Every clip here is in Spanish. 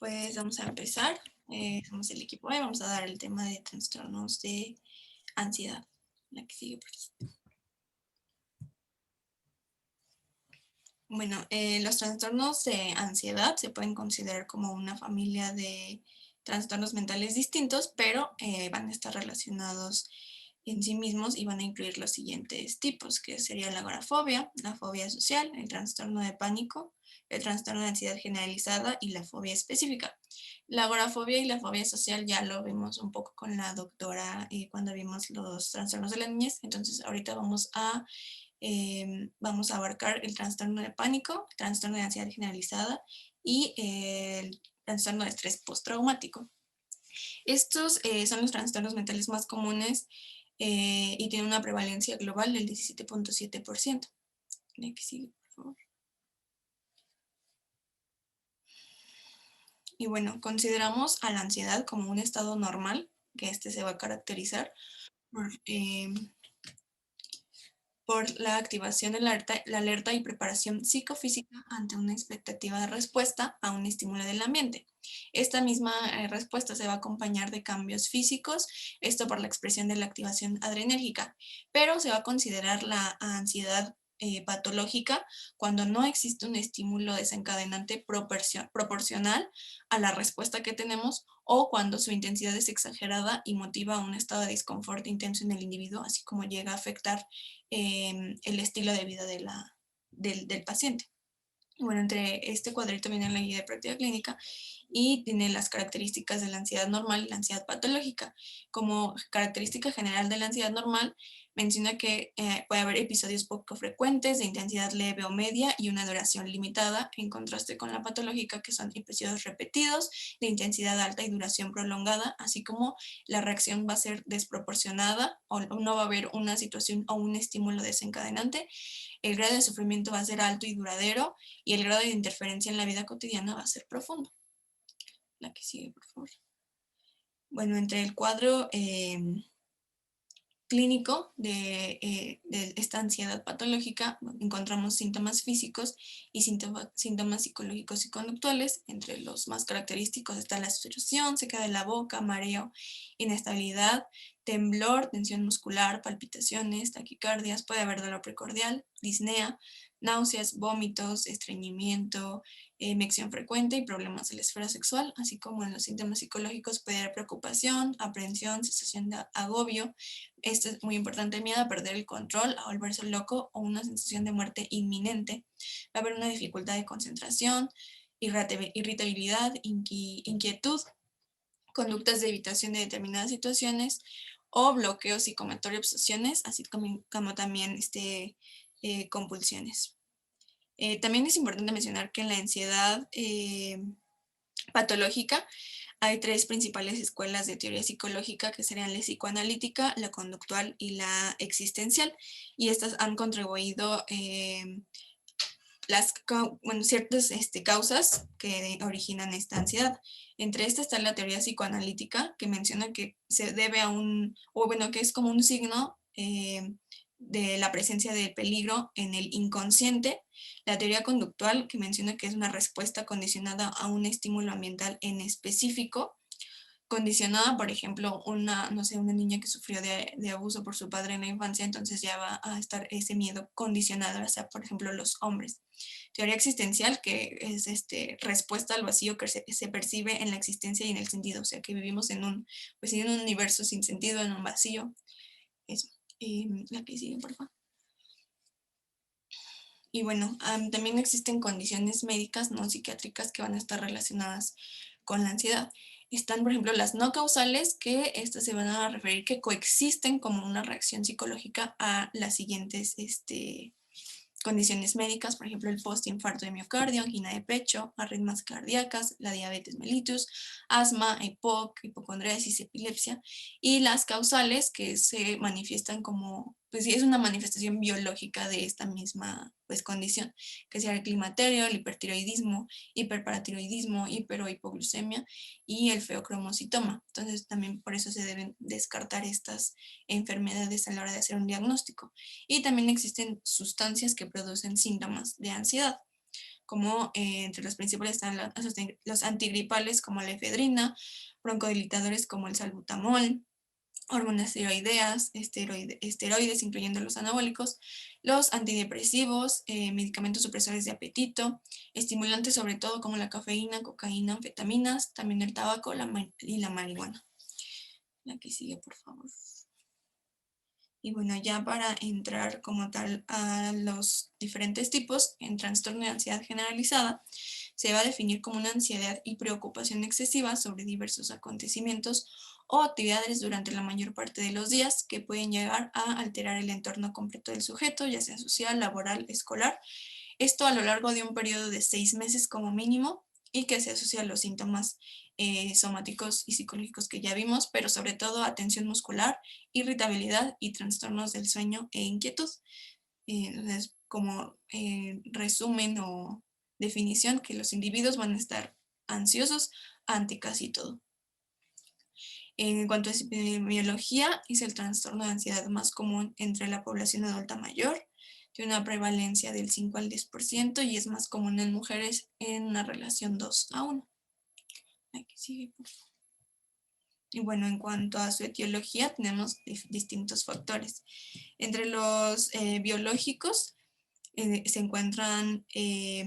Pues vamos a empezar. Somos el equipo B. Vamos a dar el tema de trastornos de ansiedad. La que sigue por aquí. Bueno, los trastornos de ansiedad se pueden considerar como una familia de trastornos mentales distintos, pero van a estar relacionados en sí mismos y van a incluir los siguientes tipos, que sería la agorafobia, la fobia social, el trastorno de pánico, el trastorno de ansiedad generalizada y la fobia específica. La agorafobia y la fobia social ya lo vimos un poco con la doctora cuando vimos los trastornos de la niñez, entonces ahorita vamos a abarcar el trastorno de pánico, el trastorno de ansiedad generalizada y el trastorno de estrés postraumático. Estos son los trastornos mentales más comunes y tienen una prevalencia global del 17.7%. Que sigue, por favor. Y bueno, consideramos a la ansiedad como un estado normal, que este se va a caracterizar por la activación de la alerta y preparación psicofísica ante una expectativa de respuesta a un estímulo del ambiente. Esta misma respuesta se va a acompañar de cambios físicos, esto por la expresión de la activación adrenérgica, pero se va a considerar la ansiedad patológica cuando no existe un estímulo desencadenante proporcional a la respuesta que tenemos o cuando su intensidad es exagerada y motiva un estado de disconfort intenso en el individuo, así como llega a afectar el estilo de vida del paciente. Bueno, entre este cuadrito viene la guía de práctica clínica y tiene las características de la ansiedad normal y la ansiedad patológica. Como característica general de la ansiedad normal, menciona que puede haber episodios poco frecuentes de intensidad leve o media y una duración limitada, en contraste con la patológica, que son episodios repetidos de intensidad alta y duración prolongada, así como la reacción va a ser desproporcionada o no va a haber una situación o un estímulo desencadenante. El grado de sufrimiento va a ser alto y duradero y el grado de interferencia en la vida cotidiana va a ser profundo. La que sigue, por favor. Bueno, entre el cuadro clínico de esta ansiedad patológica encontramos síntomas físicos y síntomas psicológicos y conductuales. Entre los más característicos está la sudoración, sequedad de la boca, mareo, inestabilidad, temblor, tensión muscular, palpitaciones, taquicardias, puede haber dolor precordial, disnea, náuseas, vómitos, estreñimiento, micción frecuente y problemas de la esfera sexual, así como en los síntomas psicológicos puede haber preocupación, aprensión, sensación de agobio. Esto es muy importante: miedo a perder el control, a volverse loco o una sensación de muerte inminente. Va a haber una dificultad de concentración, irritabilidad, inquietud, conductas de evitación de determinadas situaciones o bloqueos psicomotor y obsesiones, así como también compulsiones. También es importante mencionar que en la ansiedad patológica hay tres principales escuelas de teoría psicológica, que serían la psicoanalítica, la conductual y la existencial, y estas han contribuido ciertas causas que originan esta ansiedad. Entre estas está la teoría psicoanalítica, que menciona que se debe a que es como un signo de la presencia del peligro en el inconsciente. La teoría conductual, que menciona que es una respuesta condicionada a un estímulo ambiental en específico, condicionada, por ejemplo, no sé, una niña que sufrió de abuso por su padre en la infancia, entonces ya va a estar ese miedo condicionado hacia, por ejemplo, los hombres. Teoría existencial, que es respuesta al vacío que se percibe en la existencia y en el sentido, o sea, que vivimos pues, en un universo sin sentido, en un vacío. Eso. La que sigue, por favor. Y bueno, también existen condiciones médicas no psiquiátricas que van a estar relacionadas con la ansiedad. Están, por ejemplo, las no causales, que estas se van a referir que coexisten como una reacción psicológica a las siguientes condiciones médicas, por ejemplo, el postinfarto de miocardio, angina de pecho, arritmias cardíacas, la diabetes mellitus, asma, EPOC, hipocondriasis, epilepsia, y las causales, que se manifiestan como, pues sí, es una manifestación biológica de esta misma pues condición, que sea el climaterio, el hipertiroidismo, hiperparatiroidismo, hiper o hipoglucemia y el feocromocitoma. Entonces también por eso se deben descartar estas enfermedades a la hora de hacer un diagnóstico. Y también existen sustancias que producen síntomas de ansiedad, como entre los principales están los antigripales como la efedrina, broncodilatadores como el salbutamol, hormonas tiroideas, esteroides, incluyendo los anabólicos, los antidepresivos, medicamentos supresores de apetito, estimulantes sobre todo como la cafeína, cocaína, anfetaminas, también el tabaco y la marihuana. La que sigue, por favor. Y bueno, ya para entrar como tal a los diferentes tipos, en trastorno de ansiedad generalizada, se va a definir como una ansiedad y preocupación excesiva sobre diversos acontecimientos o actividades durante la mayor parte de los días que pueden llegar a alterar el entorno completo del sujeto, ya sea social, laboral, escolar. Esto a lo largo de un periodo de 6 meses como mínimo y que se asocia a los síntomas somáticos y psicológicos que ya vimos, pero sobre todo a tensión muscular, irritabilidad y trastornos del sueño e inquietud. Entonces, como resumen o definición, que los individuos van a estar ansiosos ante casi todo. En cuanto a epidemiología, es el trastorno de ansiedad más común entre la población adulta mayor, tiene una prevalencia del 5 al 10% y es más común en mujeres en una relación 2:1. Aquí sigue, por favor. Y bueno, en cuanto a su etiología, tenemos distintos factores. Entre los biológicos se encuentran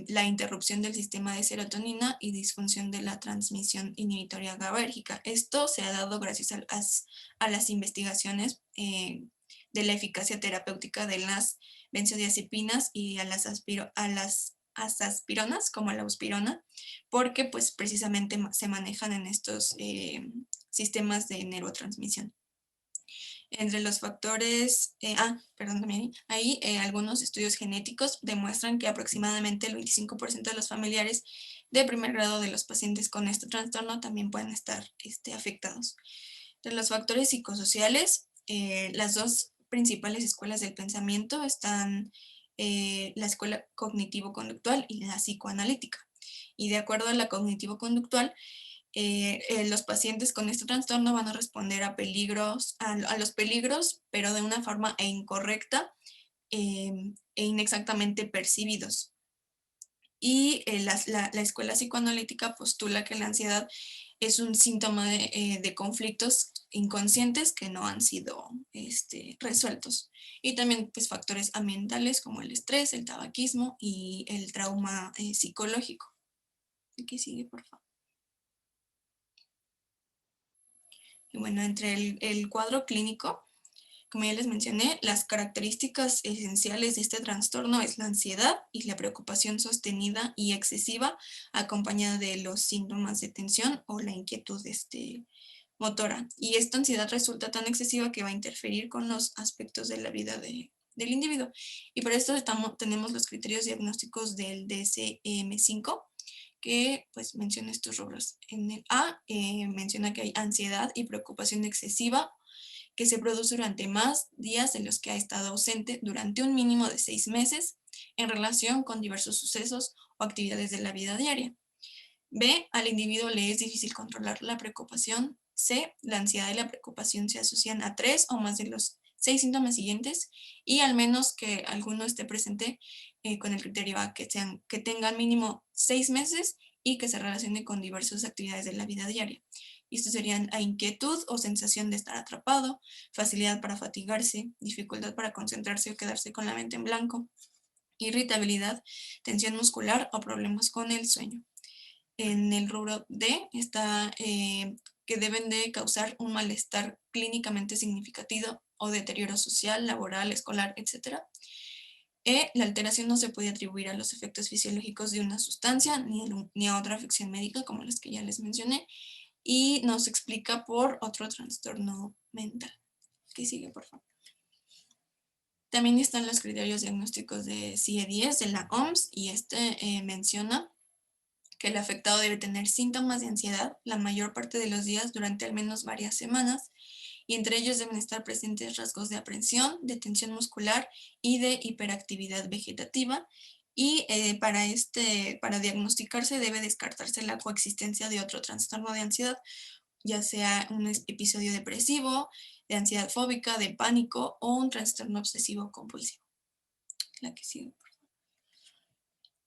la interrupción del sistema de serotonina y disfunción de la transmisión inhibitoria GABAérgica. Esto se ha dado gracias a las investigaciones de la eficacia terapéutica de las benzodiazepinas y a las azaspironas, como la auspirona, porque pues precisamente se manejan en estos sistemas de neurotransmisión. Entre los factores, perdón, también ahí algunos estudios genéticos demuestran que aproximadamente el 25% de los familiares de primer grado de los pacientes con este trastorno también pueden estar afectados. Entre los factores psicosociales, las dos principales escuelas del pensamiento están la escuela cognitivo-conductual y la psicoanalítica. Y de acuerdo a la cognitivo-conductual, los pacientes con este trastorno van a responder a peligros, a los peligros, pero de una forma incorrecta e inexactamente percibidos. Y la escuela psicoanalítica postula que la ansiedad es un síntoma de conflictos inconscientes que no han sido resueltos. Y también pues, factores ambientales como el estrés, el tabaquismo y el trauma psicológico. Aquí sigue, por favor. Y bueno, entre el cuadro clínico, como ya les mencioné, las características esenciales de este trastorno es la ansiedad y la preocupación sostenida y excesiva, acompañada de los síntomas de tensión o la inquietud motora. Y esta ansiedad resulta tan excesiva que va a interferir con los aspectos de la vida del individuo. Y para esto tenemos los criterios diagnósticos del DSM-5, que pues menciona estos rubros. En el A menciona que hay ansiedad y preocupación excesiva que se produce durante más días de los que ha estado ausente durante un mínimo de 6 meses en relación con diversos sucesos o actividades de la vida diaria. B, al individuo le es difícil controlar la preocupación. C, la ansiedad y la preocupación se asocian a 3 o más de los 6 síntomas siguientes y al menos que alguno esté presente con el criterio A, que tengan mínimo 6 meses y que se relacione con diversas actividades de la vida diaria. Y estos serían a inquietud o sensación de estar atrapado, facilidad para fatigarse, dificultad para concentrarse o quedarse con la mente en blanco, irritabilidad, tensión muscular o problemas con el sueño. En el rubro D está que deben de causar un malestar clínicamente significativo o deterioro social, laboral, escolar, etc. La alteración no se puede atribuir a los efectos fisiológicos de una sustancia ni a otra afección médica como las que ya les mencioné y no se explica por otro trastorno mental. ¿Qué sigue, por favor? También están los criterios diagnósticos de CIE-10 de la OMS y menciona que el afectado debe tener síntomas de ansiedad la mayor parte de los días durante al menos varias semanas y entre ellos deben estar presentes rasgos de aprensión, de tensión muscular y de hiperactividad vegetativa y para diagnosticarse debe descartarse la coexistencia de otro trastorno de ansiedad, ya sea un episodio depresivo, de ansiedad fóbica, de pánico o un trastorno obsesivo compulsivo. La que sigue.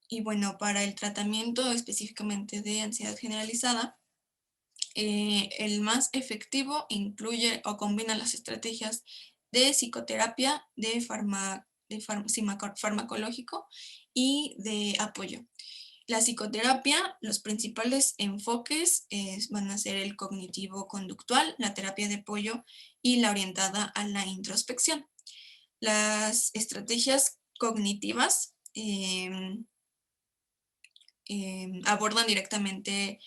Y bueno, para el tratamiento específicamente de ansiedad generalizada, el más efectivo incluye o combina las estrategias de psicoterapia, farmacológico y de apoyo. La psicoterapia, los principales enfoques van a ser el cognitivo-conductual, la terapia de apoyo y la orientada a la introspección. Las estrategias cognitivas abordan directamente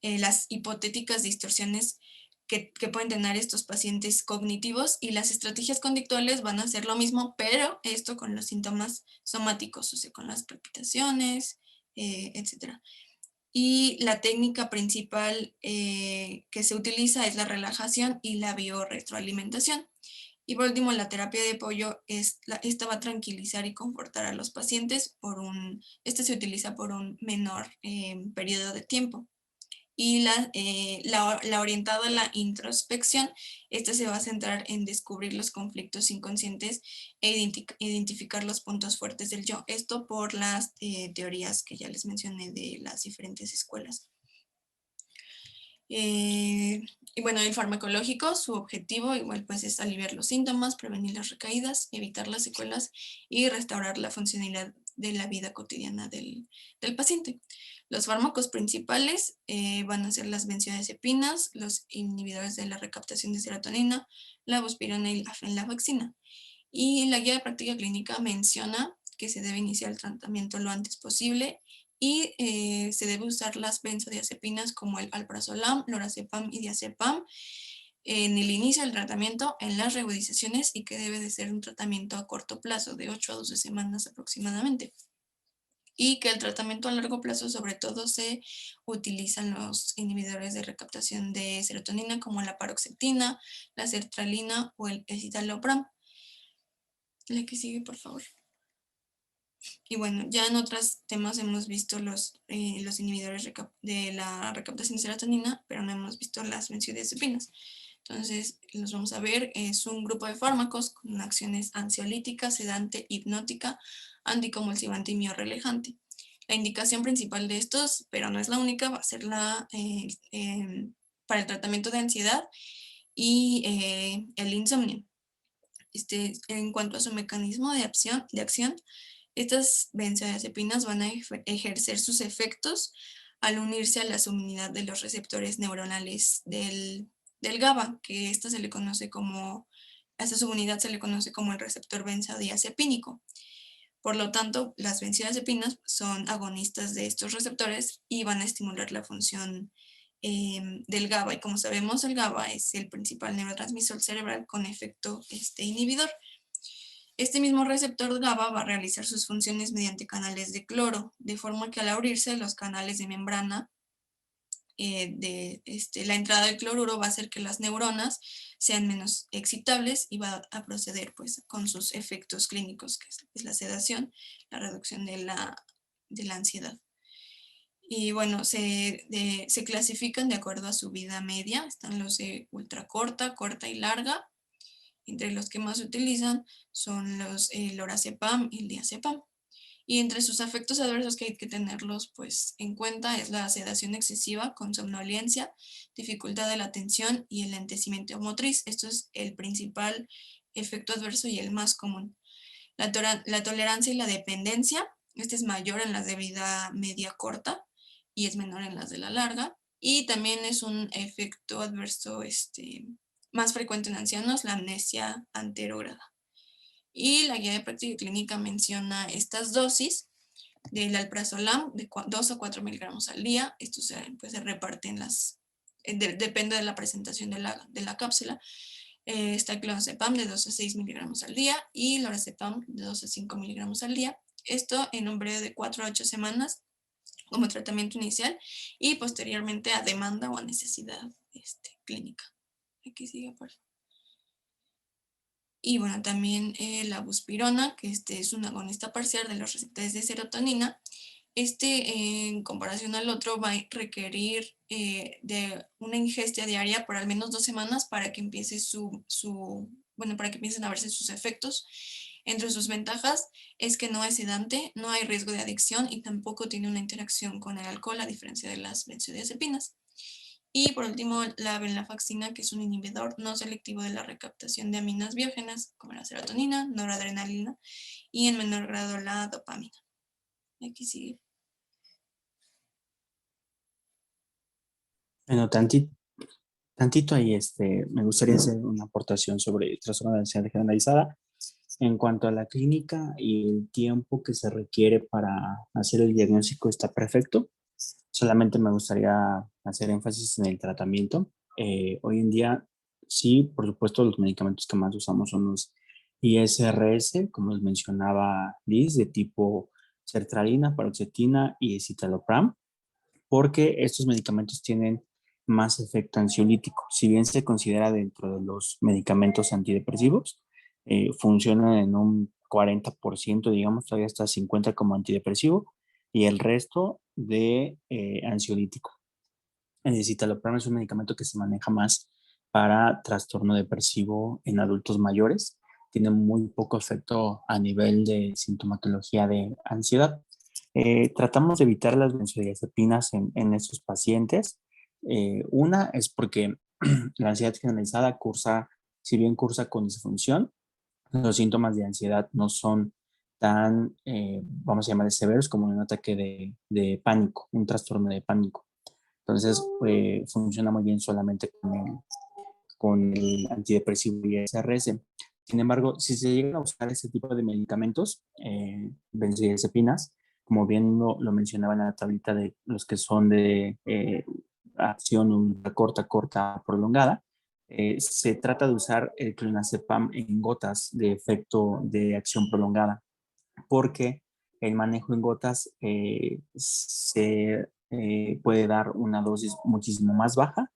las hipotéticas distorsiones que pueden tener estos pacientes cognitivos, y las estrategias conductuales van a hacer lo mismo, pero esto con los síntomas somáticos, o sea, con las palpitaciones, etc. Y la técnica principal que se utiliza es la relajación y la biorretroalimentación. Y por último, la terapia de apoyo, esta va a tranquilizar y confortar a los pacientes esta se utiliza por un menor periodo de tiempo. Y la orientada a la introspección, esta se va a centrar en descubrir los conflictos inconscientes e identificar los puntos fuertes del yo. Esto por las teorías que ya les mencioné de las diferentes escuelas. Y bueno, el farmacológico, su objetivo igual pues es aliviar los síntomas, prevenir las recaídas, evitar las secuelas y restaurar la funcionalidad de la vida cotidiana del paciente. Los fármacos principales van a ser las benzodiazepinas, los inhibidores de la recaptación de serotonina, la buspirona y la venlafaxina. Y la guía de práctica clínica menciona que se debe iniciar el tratamiento lo antes posible y se debe usar las benzodiazepinas como el alprazolam, lorazepam y diazepam en el inicio del tratamiento, en las reagudizaciones, y que debe de ser un tratamiento a corto plazo, de 8 a 12 semanas aproximadamente. Y que el tratamiento a largo plazo sobre todo se utilizan los inhibidores de recaptación de serotonina como la paroxetina, la sertralina o el escitalopram. La que sigue, por favor. Y bueno, ya en otros temas hemos visto los inhibidores de la recaptación de serotonina, pero no hemos visto las benzodiazepinas. Entonces, los vamos a ver. Es un grupo de fármacos con acciones ansiolítica, sedante, hipnótica, anticonvulsivante y miorrelajante. La indicación principal de estos, pero no es la única, va a ser para el tratamiento de ansiedad y el insomnio. En cuanto a su mecanismo de acción, estas benzodiazepinas van a ejercer sus efectos al unirse a la subunidad de los receptores neuronales del GABA, que esta a esta subunidad se le conoce como el receptor benzodiazepínico. Por lo tanto, las benzodiazepinas son agonistas de estos receptores y van a estimular la función del GABA. Y como sabemos, el GABA es el principal neurotransmisor cerebral con efecto inhibidor. Este mismo receptor GABA va a realizar sus funciones mediante canales de cloro, de forma que al abrirse los canales de membrana la entrada del cloruro va a hacer que las neuronas sean menos excitables y va a proceder pues con sus efectos clínicos, que es la sedación, la reducción de la ansiedad. Y bueno, se clasifican de acuerdo a su vida media. Están los de ultracorta, corta y larga. Entre los que más se utilizan son los lorazepam y el diazepam. Y entre sus efectos adversos que hay que tenerlos pues en cuenta es la sedación excesiva con somnolencia, dificultad de la atención y el lentecimiento motriz. Esto es el principal efecto adverso y el más común. La tolerancia y la dependencia, este es mayor en las de vida media corta y es menor en las de la larga. Y también es un efecto adverso más frecuente en ancianos, la amnesia anterógrada. Y la guía de práctica clínica menciona estas dosis del alprazolam de 2 a 4 miligramos al día. Esto se reparte depende de la presentación de la cápsula. Está el clonazepam de 2 a 6 miligramos al día y lorazepam de 2 a 5 miligramos al día. Esto en un periodo de 4 a 8 semanas como tratamiento inicial y posteriormente a demanda o a necesidad clínica. Aquí sigue, por favor. Y bueno, también la buspirona, que es un agonista parcial de los receptores de serotonina. En comparación al otro, va a requerir de una ingesta diaria por al menos 2 semanas para que empiecen a verse sus efectos. Entre sus ventajas es que no es sedante, no hay riesgo de adicción y tampoco tiene una interacción con el alcohol, a diferencia de las benzodiazepinas. Y por último, la venlafaxina, que es un inhibidor no selectivo de la recaptación de aminas biógenas, como la serotonina, noradrenalina y en menor grado la dopamina. Aquí sigue. Bueno, tantito ahí, me gustaría hacer una aportación sobre el trastorno de ansiedad generalizada. En cuanto a la clínica y el tiempo que se requiere para hacer el diagnóstico está perfecto. Solamente me gustaría hacer énfasis en el tratamiento. Hoy en día, sí, por supuesto, los medicamentos que más usamos son los ISRS, como les mencionaba Liz, de tipo sertralina, paroxetina y escitalopram, porque estos medicamentos tienen más efecto ansiolítico. Si bien se considera dentro de los medicamentos antidepresivos, funcionan en un 40%, digamos, todavía hasta 50% como antidepresivo, y el resto de ansiolítico. El citalopram es un medicamento que se maneja más para trastorno depresivo en adultos mayores. Tiene muy poco efecto a nivel de sintomatología de ansiedad. Tratamos de evitar las benzodiazepinas en esos pacientes. Una es porque la ansiedad generalizada cursa, si bien cursa con disfunción, los síntomas de ansiedad no son tan, vamos a llamar, severos como un ataque de pánico, un trastorno de pánico. Entonces, funciona muy bien solamente con el antidepresivo y SRS. Sin embargo, si se llegan a usar ese tipo de medicamentos, benzodiazepinas, como bien lo mencionaba en la tablita de los que son de acción ultra corta, corta, prolongada, se trata de usar el clonazepam en gotas de efecto de acción prolongada, porque el manejo en gotas se puede dar una dosis muchísimo más baja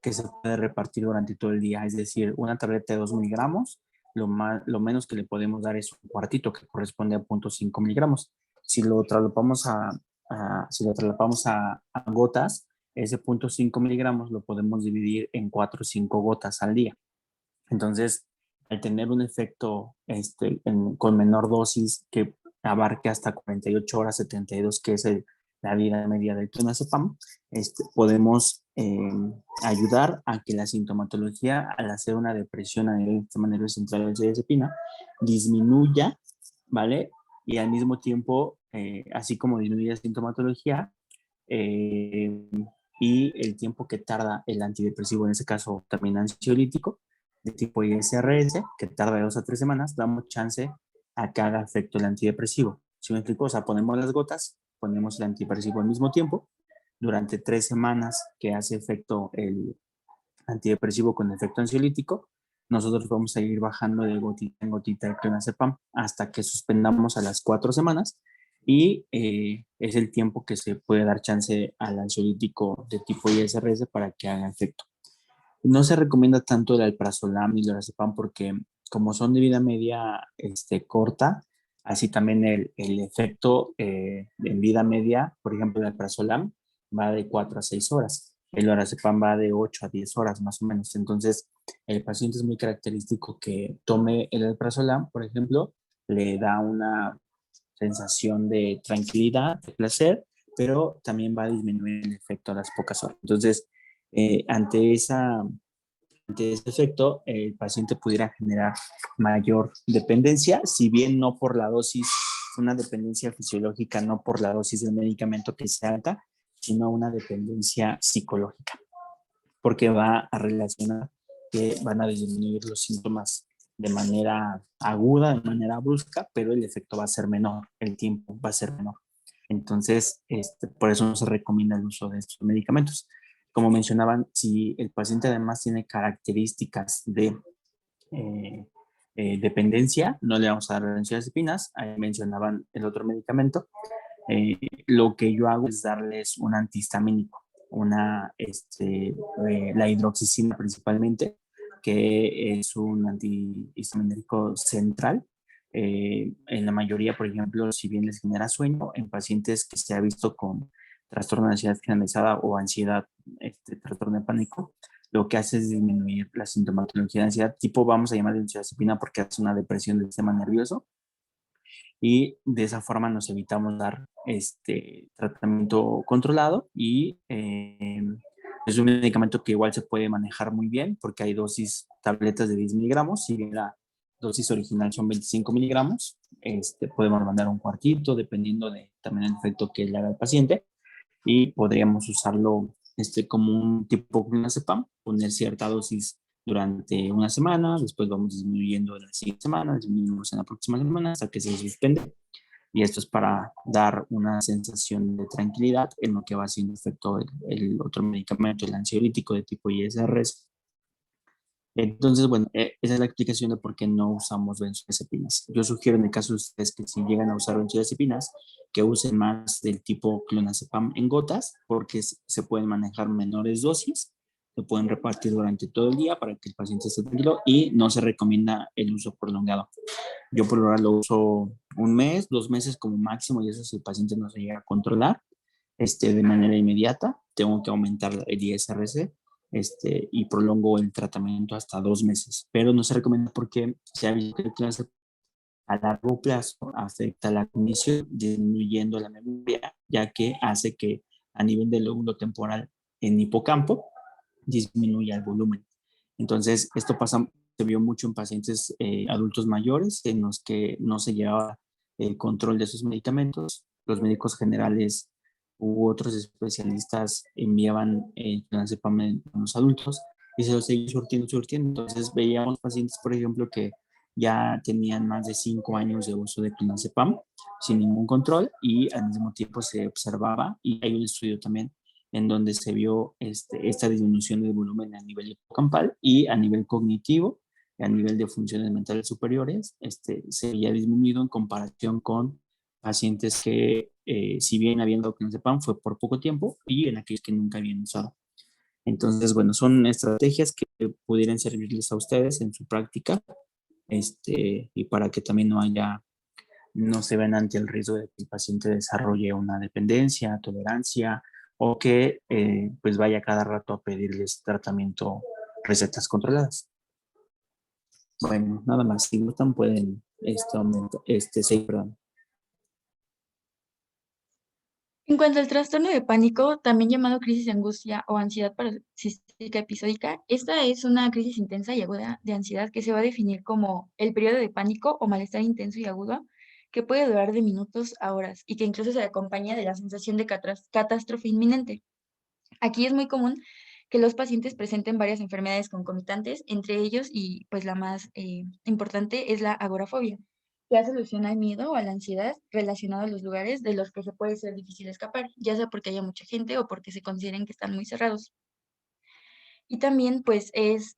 que se puede repartir durante todo el día. Es decir, una tableta de 2 miligramos, lo menos que le podemos dar es un cuartito que corresponde a 0.5 miligramos. Si lo trasladamos si lo trasladamos a gotas, ese 0.5 miligramos lo podemos dividir en 4 o 5 gotas al día. Entonces, al tener un efecto con menor dosis que abarque hasta 48 horas, 72, que es la vida media del clonazepam, podemos ayudar a que la sintomatología, al hacer una depresión a nivel del sistema nervioso central de la benzodiazepina, disminuya, ¿vale? Y al mismo tiempo, así como disminuye la sintomatología, eh, y el tiempo que tarda el antidepresivo, en ese caso también ansiolítico, de tipo ISRS, que tarda de 2 a 3 semanas, damos chance a que haga efecto el antidepresivo. Si me explico, o sea, ponemos las gotas, ponemos el antidepresivo al mismo tiempo, durante 3 semanas que hace efecto el antidepresivo con efecto ansiolítico, nosotros vamos a ir bajando de gotita en gotita el clonazepam hasta que suspendamos a las 4 semanas, y es el tiempo que se puede dar chance al ansiolítico de tipo ISRS para que haga efecto. No se recomienda tanto el alprazolam y el lorazepam porque como son de vida media corta, así también el efecto en vida media, por ejemplo, el alprazolam va de 4 a 6 horas, el lorazepam va de 8 a 10 horas más o menos. Entonces, el paciente es muy característico que tome el alprazolam, por ejemplo, le da una sensación de tranquilidad, de placer, pero también va a disminuir el efecto a las pocas horas. Entonces, eh, ante esa de ese efecto, el paciente pudiera generar mayor dependencia, si bien no por la dosis, una dependencia fisiológica, no por la dosis del medicamento que sea alta, sino una dependencia psicológica, porque va a relacionar que van a disminuir los síntomas de manera aguda, de manera brusca, pero el efecto va a ser menor, el tiempo va a ser menor. Entonces, por eso no se recomienda el uso de estos medicamentos. Como mencionaban, si el paciente además tiene características de eh, dependencia, no le vamos a dar benzodiazepinas. Ahí mencionaban el otro medicamento. Lo que yo hago es darles un antihistamínico, la hidroxicina principalmente, que es un antihistamínico central. En la mayoría, por ejemplo, si bien les genera sueño, en pacientes que se ha visto con trastorno de ansiedad generalizada o ansiedad, trastorno de pánico, lo que hace es disminuir la sintomatología de ansiedad, tipo vamos a llamar de benzodiazepina porque es una depresión del sistema nervioso, y de esa forma nos evitamos dar tratamiento controlado y es un medicamento que igual se puede manejar muy bien porque hay dosis tabletas de 10 miligramos, si bien la dosis original son 25 miligramos, podemos mandar un cuartito dependiendo de también el efecto que le haga al paciente y podríamos usarlo como un tipo clonazepam, poner cierta dosis durante una semana, después vamos disminuyendo en la siguiente semana, disminuimos en la próxima semana hasta que se suspende. Y esto es para dar una sensación de tranquilidad en lo que va haciendo efecto el otro medicamento, el ansiolítico de tipo ISRS. Entonces, bueno, esa es la explicación de por qué no usamos benzodiazepinas. Yo sugiero en el caso de ustedes que si llegan a usar benzodiazepinas, que usen más del tipo clonazepam en gotas, porque se pueden manejar menores dosis, se pueden repartir durante todo el día para que el paciente esté tranquilo y no se recomienda el uso prolongado. Yo por ahora lo uso un mes, 2 meses como máximo y eso si el paciente no se llega a controlar de manera inmediata, tengo que aumentar el ISRC y prolongo el tratamiento hasta 2 meses. Pero no se recomienda porque se ha visto que el cáncer a largo plazo afecta la cognición, disminuyendo la memoria, ya que hace que a nivel del lóbulo temporal en hipocampo disminuya el volumen. Entonces, esto pasa, se vio mucho en pacientes adultos mayores en los que no se llevaba el control de sus medicamentos. Los médicos generales u otros especialistas enviaban clonazepam a los adultos y se los seguían surtiendo. Entonces, veíamos pacientes, por ejemplo, que ya tenían más de 5 años de uso de clonazepam sin ningún control y al mismo tiempo se observaba, y hay un estudio también en donde se vio esta disminución del volumen a nivel hipocampal y a nivel cognitivo, a nivel de funciones mentales superiores, se había disminuido en comparación con pacientes que, si bien habían dado clonazepam, fue por poco tiempo y en aquellos que nunca habían usado. Entonces, bueno, son estrategias que pudieran servirles a ustedes en su práctica, y para que también no se ven ante el riesgo de que el paciente desarrolle una dependencia, tolerancia o que pues vaya cada rato a pedirles tratamiento, recetas controladas. Bueno, nada más, si gustan pueden seguir, perdón. En cuanto al trastorno de pánico, también llamado crisis de angustia o ansiedad paroxística episódica, esta es una crisis intensa y aguda de ansiedad que se va a definir como el periodo de pánico o malestar intenso y agudo que puede durar de minutos a horas y que incluso se acompaña de la sensación de catástrofe inminente. Aquí es muy común que los pacientes presenten varias enfermedades concomitantes, entre ellos y pues la más importante es la agorafobia, que hace alusión al miedo o a la ansiedad relacionado a los lugares de los que se puede ser difícil escapar, ya sea porque haya mucha gente o porque se consideren que están muy cerrados. Y también pues es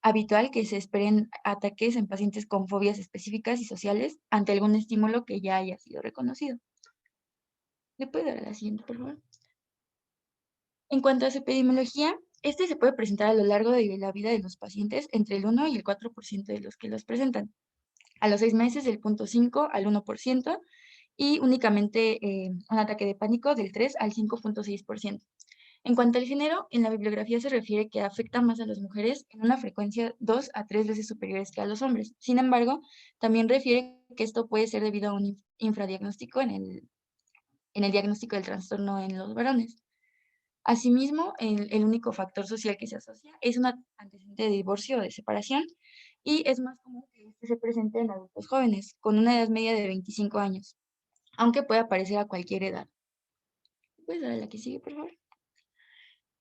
habitual que se esperen ataques en pacientes con fobias específicas y sociales ante algún estímulo que ya haya sido reconocido. ¿Le puede dar a la siguiente, por favor? En cuanto a su epidemiología, este se puede presentar a lo largo de la vida de los pacientes entre el 1 y el 4% de los que los presentan. A los 6 meses del 0.5 al 1% y únicamente un ataque de pánico del 3 al 5.6%. En cuanto al género, en la bibliografía se refiere que afecta más a las mujeres en una frecuencia 2 a 3 veces superiores que a los hombres. Sin embargo, también refiere que esto puede ser debido a un infradiagnóstico en el diagnóstico del trastorno en los varones. Asimismo, el único factor social que se asocia es un antecedente de divorcio o de separación y es más común que este se presente en adultos jóvenes, con una edad media de 25 años, aunque puede aparecer a cualquier edad. ¿Puedes dar a la que sigue, por favor?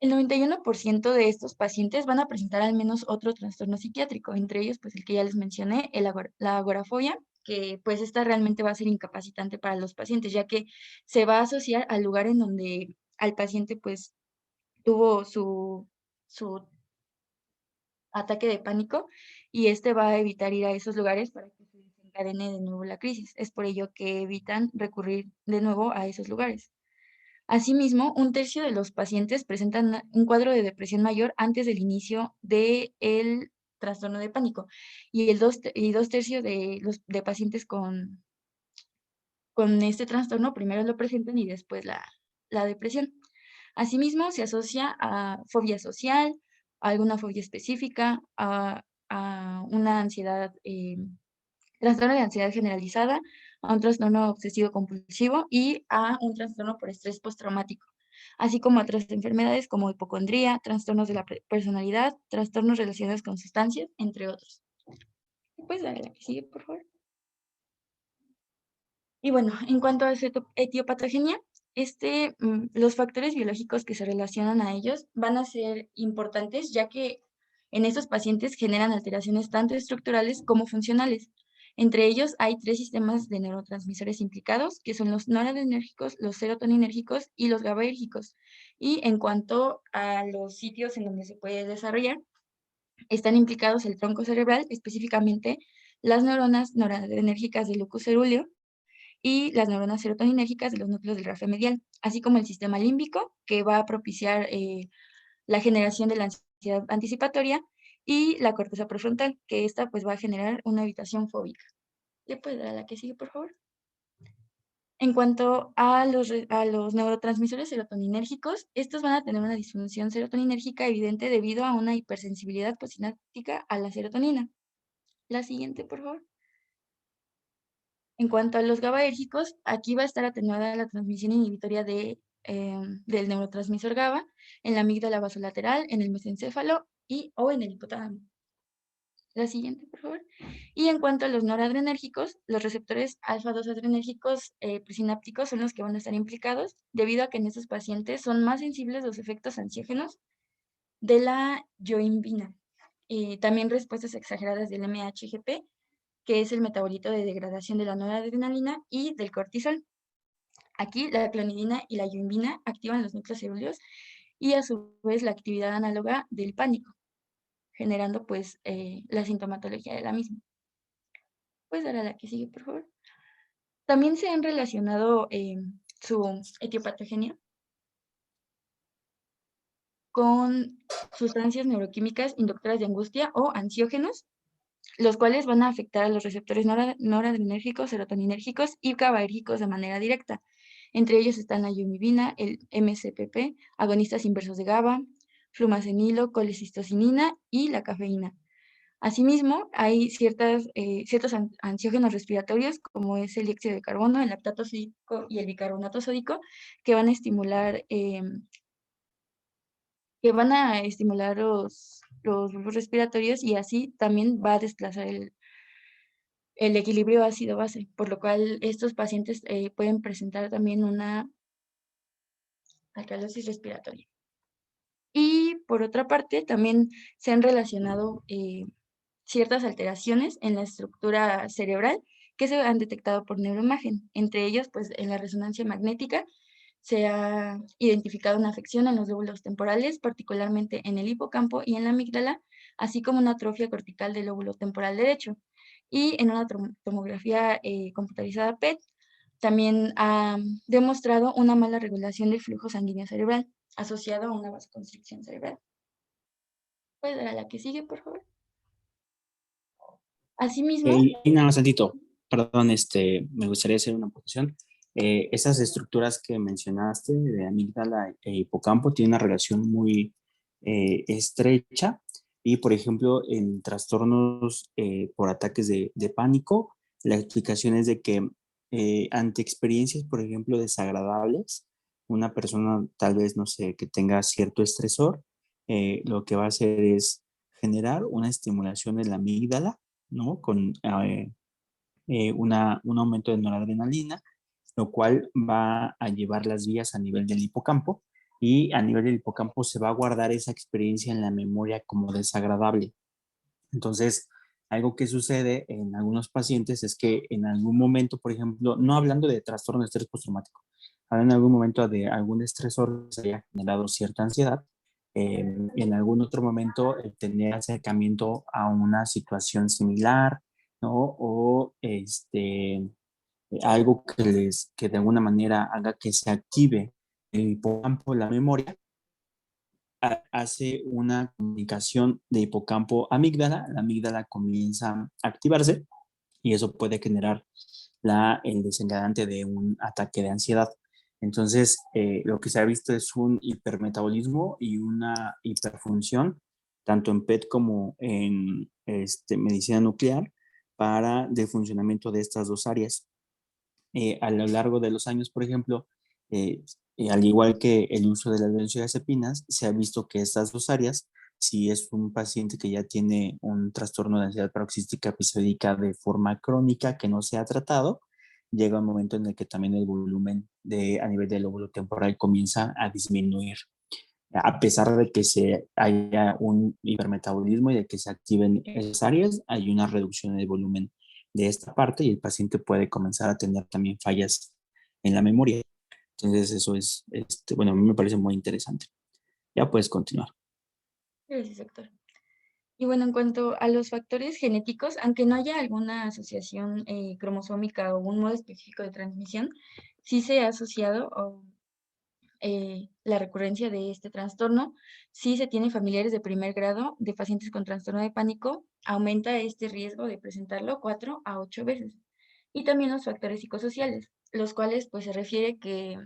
El 91% de estos pacientes van a presentar al menos otro trastorno psiquiátrico, entre ellos, pues el que ya les mencioné, la agorafobia, que pues esta realmente va a ser incapacitante para los pacientes, ya que se va a asociar al lugar en donde al paciente pues tuvo su ataque de pánico y este va a evitar ir a esos lugares para que se desencadene de nuevo la crisis. Es por ello que evitan recurrir de nuevo a esos lugares. Asimismo, un tercio de los pacientes presentan un cuadro de depresión mayor antes del inicio del trastorno de pánico y dos tercios de pacientes con este trastorno primero lo presentan y después la depresión. Asimismo, se asocia a fobia social, a alguna fobia específica, a una ansiedad, trastorno de ansiedad generalizada a un trastorno obsesivo compulsivo y a un trastorno por estrés postraumático, así como a otras enfermedades como hipocondría, trastornos de la personalidad, trastornos relacionados con sustancias, entre otros. Pues dale la que sigue, por favor. Y bueno, en cuanto a su etiopatogenia, los factores biológicos que se relacionan a ellos van a ser importantes, ya que en estos pacientes generan alteraciones tanto estructurales como funcionales. Entre ellos hay 3 sistemas de neurotransmisores implicados, que son los noradrenérgicos, los serotoninérgicos y los GABAérgicos. Y en cuanto a los sitios en donde se puede desarrollar, están implicados el tronco cerebral, específicamente las neuronas noradrenérgicas del locus cerúleo, y las neuronas serotoninérgicas de los núcleos del rafe medial, así como el sistema límbico, que va a propiciar la generación de la ansiedad anticipatoria, y la corteza prefrontal, que esta pues va a generar una evitación fóbica. ¿Le puede dar a la que sigue, por favor? En cuanto a los neurotransmisores serotoninérgicos, estos van a tener una disfunción serotoninérgica evidente debido a una hipersensibilidad posináptica a la serotonina. La siguiente, por favor. En cuanto a los GABAérgicos, aquí va a estar atenuada la transmisión inhibitoria del neurotransmisor GABA en la amígdala basolateral, en el mesencéfalo o en el hipotálamo. La siguiente, por favor. Y en cuanto a los noradrenérgicos, los receptores alfa-2 adrenérgicos presinápticos son los que van a estar implicados, debido a que en estos pacientes son más sensibles los efectos ansiógenos de la yohimbina. También respuestas exageradas del MHGP, que es el metabolito de degradación de la noradrenalina y del cortisol. Aquí la clonidina y la yohimbina activan los núcleos cerúleos y a su vez la actividad análoga del pánico, generando pues la sintomatología de la misma. Pues ahora la que sigue, por favor. También se han relacionado su etiopatogenia con sustancias neuroquímicas inductoras de angustia o ansiógenos, los cuales van a afectar a los receptores noradrenérgicos, serotoninérgicos y GABAérgicos de manera directa. Entre ellos están la yohimbina, el MCPP, agonistas inversos de GABA, flumacenilo, colecistocinina y la cafeína. Asimismo, hay ciertos ansiógenos respiratorios, como es el dióxido de carbono, el lactato sódico y el bicarbonato sódico, que van a estimular los grupos respiratorios, y así también va a desplazar el equilibrio ácido-base, por lo cual estos pacientes pueden presentar también una alcalosis respiratoria. Y por otra parte, también se han relacionado ciertas alteraciones en la estructura cerebral que se han detectado por neuroimagen. Entre ellos, pues en la resonancia magnética se ha identificado una afección en los lóbulos temporales, particularmente en el hipocampo y en la amígdala, así como una atrofia cortical del lóbulo temporal derecho. Y en una tomografía computarizada PET también ha demostrado una mala regulación del flujo sanguíneo cerebral asociado a una vasoconstricción cerebral. ¿Puedes dar a la que sigue, por favor? Asimismo, Y nada más tantito, perdón, me gustaría hacer una aportación. Esas estructuras que mencionaste de amígdala e hipocampo tienen una relación muy estrecha y, por ejemplo, en trastornos por ataques de pánico, la explicación es de que ante experiencias, por ejemplo, desagradables, una persona tal vez, no sé, que tenga cierto estresor, lo que va a hacer es generar una estimulación de la amígdala, ¿no? Con un aumento de noradrenalina, lo cual va a llevar las vías a nivel del hipocampo, y a nivel del hipocampo se va a guardar esa experiencia en la memoria como desagradable. Entonces, algo que sucede en algunos pacientes es que en algún momento, por ejemplo, no hablando de trastorno de estrés postraumático, en algún momento de algún estresor que se haya generado cierta ansiedad, en algún otro momento tener acercamiento a una situación similar, ¿no? O algo que de alguna manera haga que se active el hipocampo, la memoria, hace una comunicación de hipocampo-amígdala, la amígdala comienza a activarse y eso puede generar el desencadenante de un ataque de ansiedad. Entonces, lo que se ha visto es un hipermetabolismo y una hiperfunción, tanto en PET como en medicina nuclear, para el funcionamiento de estas dos áreas. A lo largo de los años, por ejemplo, eh, al igual que el uso de las benzodiazepinas, se ha visto que estas dos áreas, si es un paciente que ya tiene un trastorno de ansiedad paroxística episódica de forma crónica que no se ha tratado, llega un momento en el que también el volumen a nivel del lóbulo temporal comienza a disminuir. A pesar de que haya un hipermetabolismo y de que se activen esas áreas, hay una reducción en el volumen de esta parte y el paciente puede comenzar a tener también fallas en la memoria. Entonces eso es, bueno, a mí me parece muy interesante. Ya puedes continuar. Gracias, doctor. Y bueno, en cuanto a los factores genéticos, aunque no haya alguna asociación cromosómica o un modo específico de transmisión, sí se ha asociado la recurrencia de este trastorno. Si se tiene familiares de primer grado de pacientes con trastorno de pánico, aumenta este riesgo de presentarlo 4 a 8 veces. Y también los factores psicosociales, los cuales pues se refiere que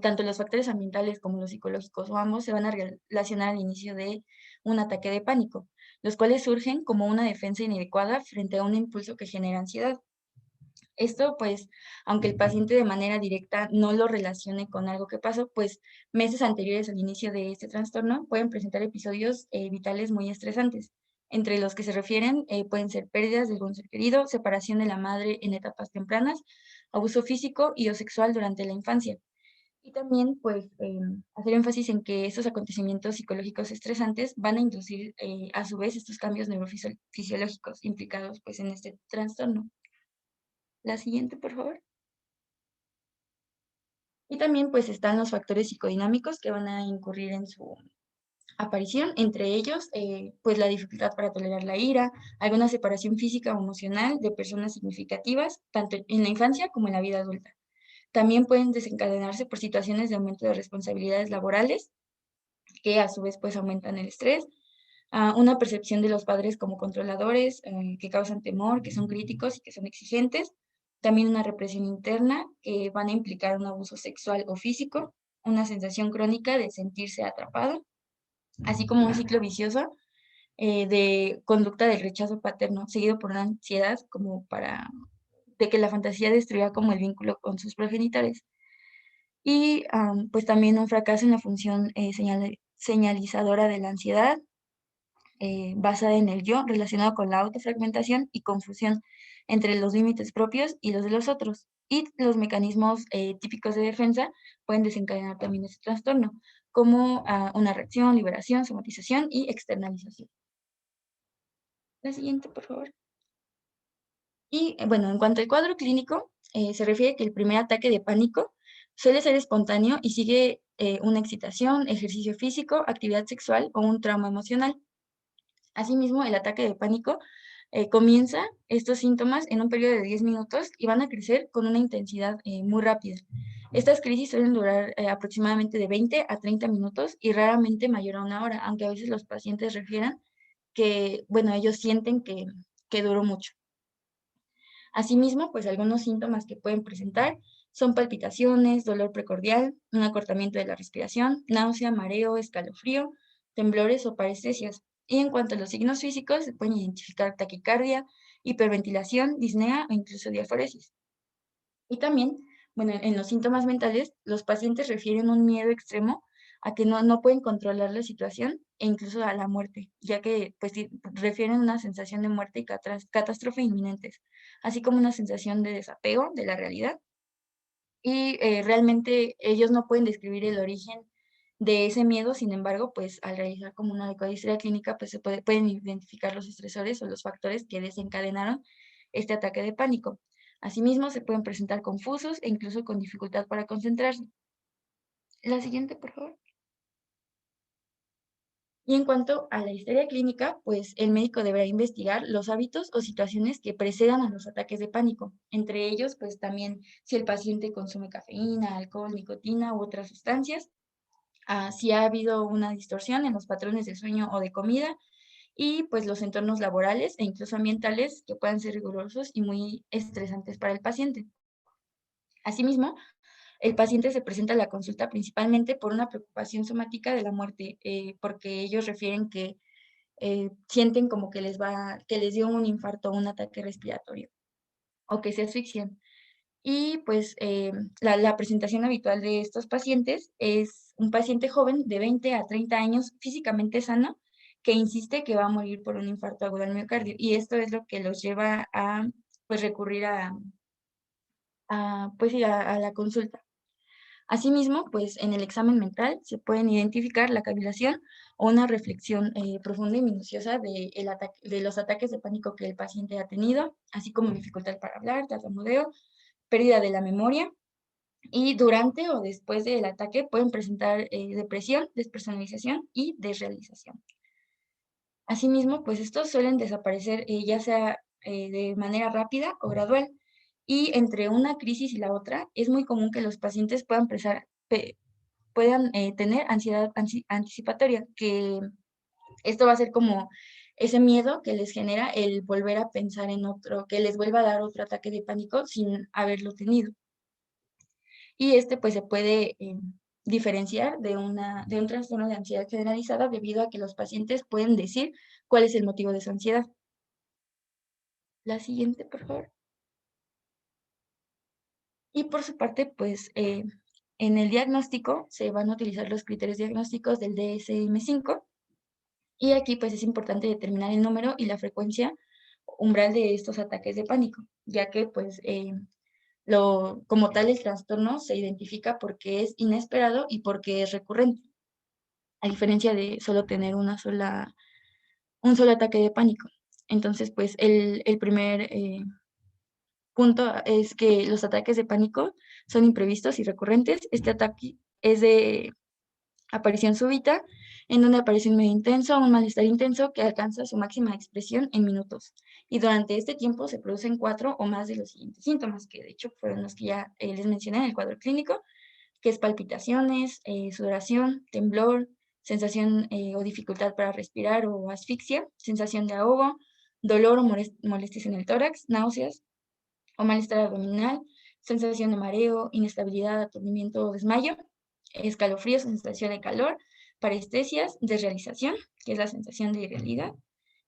tanto los factores ambientales como los psicológicos o ambos se van a relacionar al inicio de un ataque de pánico, los cuales surgen como una defensa inadecuada frente a un impulso que genera ansiedad. Esto, pues, aunque el paciente de manera directa no lo relacione con algo que pasó, pues meses anteriores al inicio de este trastorno pueden presentar episodios vitales muy estresantes. Entre los que se refieren pueden ser pérdidas de algún ser querido, separación de la madre en etapas tempranas, abuso físico y o sexual durante la infancia. Y también, pues, hacer énfasis en que estos acontecimientos psicológicos estresantes van a inducir a su vez estos cambios neurofisiológicos implicados pues en este trastorno. La siguiente, por favor. Y también pues están los factores psicodinámicos que van a incurrir en su aparición, entre ellos pues la dificultad para tolerar la ira, alguna separación física o emocional de personas significativas, tanto en la infancia como en la vida adulta. También pueden desencadenarse por situaciones de aumento de responsabilidades laborales, que a su vez pues aumentan el estrés, una percepción de los padres como controladores, que causan temor, que son críticos y que son exigentes, también una represión interna que van a implicar un abuso sexual o físico, una sensación crónica de sentirse atrapado, así como un ciclo vicioso de conducta del rechazo paterno, seguido por una ansiedad como para de que la fantasía destruya como el vínculo con sus progenitores. Y pues también un fracaso en la función señalizadora de la ansiedad, basada en el yo, relacionado con la autofragmentación y confusión entre los límites propios y los de los otros. Y los mecanismos típicos de defensa pueden desencadenar también este trastorno, como una reacción, liberación, somatización y externalización. La siguiente, por favor. Y bueno, en cuanto al cuadro clínico, se refiere que el primer ataque de pánico suele ser espontáneo y sigue una excitación, ejercicio físico, actividad sexual o un trauma emocional. Asimismo, el ataque de pánico comienza estos síntomas en un periodo de 10 minutos y van a crecer con una intensidad muy rápida. Estas crisis suelen durar aproximadamente de 20 a 30 minutos y raramente mayor a una hora, aunque a veces los pacientes refieran que, bueno, ellos sienten que duró mucho. Asimismo, pues algunos síntomas que pueden presentar son palpitaciones, dolor precordial, un acortamiento de la respiración, náusea, mareo, escalofrío, temblores o parestesias. Y en cuanto a los signos físicos, se pueden identificar taquicardia, hiperventilación, disnea o incluso diaforesis. Y también, bueno, en los síntomas mentales, los pacientes refieren un miedo extremo a que no pueden controlar la situación e incluso a la muerte, ya que pues refieren una sensación de muerte y catástrofe inminentes, así como una sensación de desapego de la realidad. Y realmente ellos no pueden describir el origen de ese miedo, sin embargo, pues al realizar como una adecuada historia clínica, pues pueden identificar los estresores o los factores que desencadenaron este ataque de pánico. Asimismo, se pueden presentar confusos e incluso con dificultad para concentrarse. La siguiente, por favor. Y en cuanto a la historia clínica, pues el médico deberá investigar los hábitos o situaciones que precedan a los ataques de pánico. Entre ellos, pues también si el paciente consume cafeína, alcohol, nicotina u otras sustancias, si ha habido una distorsión en los patrones de sueño o de comida, y pues los entornos laborales e incluso ambientales que puedan ser rigurosos y muy estresantes para el paciente. Asimismo, el paciente se presenta a la consulta principalmente por una preocupación somática de la muerte, porque ellos refieren que sienten como que les dio un infarto o un ataque respiratorio o que se asfixian. Y pues la presentación habitual de estos pacientes es un paciente joven de 20 a 30 años físicamente sano que insiste que va a morir por un infarto agudo al miocardio. Y esto es lo que los lleva a pues recurrir pues, sí, a la consulta. Asimismo, pues en el examen mental se pueden identificar la cavilación o una reflexión profunda y minuciosa de los ataques de pánico que el paciente ha tenido, así como dificultad para hablar, tartamudeo, pérdida de la memoria, y durante o después del ataque pueden presentar depresión, despersonalización y desrealización. Asimismo, pues estos suelen desaparecer ya sea de manera rápida o gradual. Y entre una crisis y la otra, es muy común que los pacientes puedan tener ansiedad anticipatoria, que esto va a ser como ese miedo que les genera el volver a pensar en otro, que les vuelva a dar otro ataque de pánico sin haberlo tenido. Y este pues se puede diferenciar de un trastorno de ansiedad generalizada debido a que los pacientes pueden decir cuál es el motivo de su ansiedad. La siguiente, por favor. Y por su parte, pues en el diagnóstico se van a utilizar los criterios diagnósticos del DSM-5 y aquí pues es importante determinar el número y la frecuencia umbral de estos ataques de pánico, ya que pues como tal el trastorno se identifica porque es inesperado y porque es recurrente, a diferencia de solo tener un solo ataque de pánico. Entonces, pues el primer punto es que los ataques de pánico son imprevistos y recurrentes. Este ataque es de aparición súbita, en donde aparece un miedo intenso, un malestar intenso que alcanza su máxima expresión en minutos. Y durante este tiempo se producen 4 o más de los siguientes síntomas, que de hecho fueron los que ya les mencioné en el cuadro clínico, que es palpitaciones, sudoración, temblor, sensación o dificultad para respirar o asfixia, sensación de ahogo, dolor o molestias en el tórax, náuseas o malestar abdominal, sensación de mareo, inestabilidad, aturdimiento o desmayo, escalofríos, sensación de calor, parestesias, desrealización, que es la sensación de irrealidad,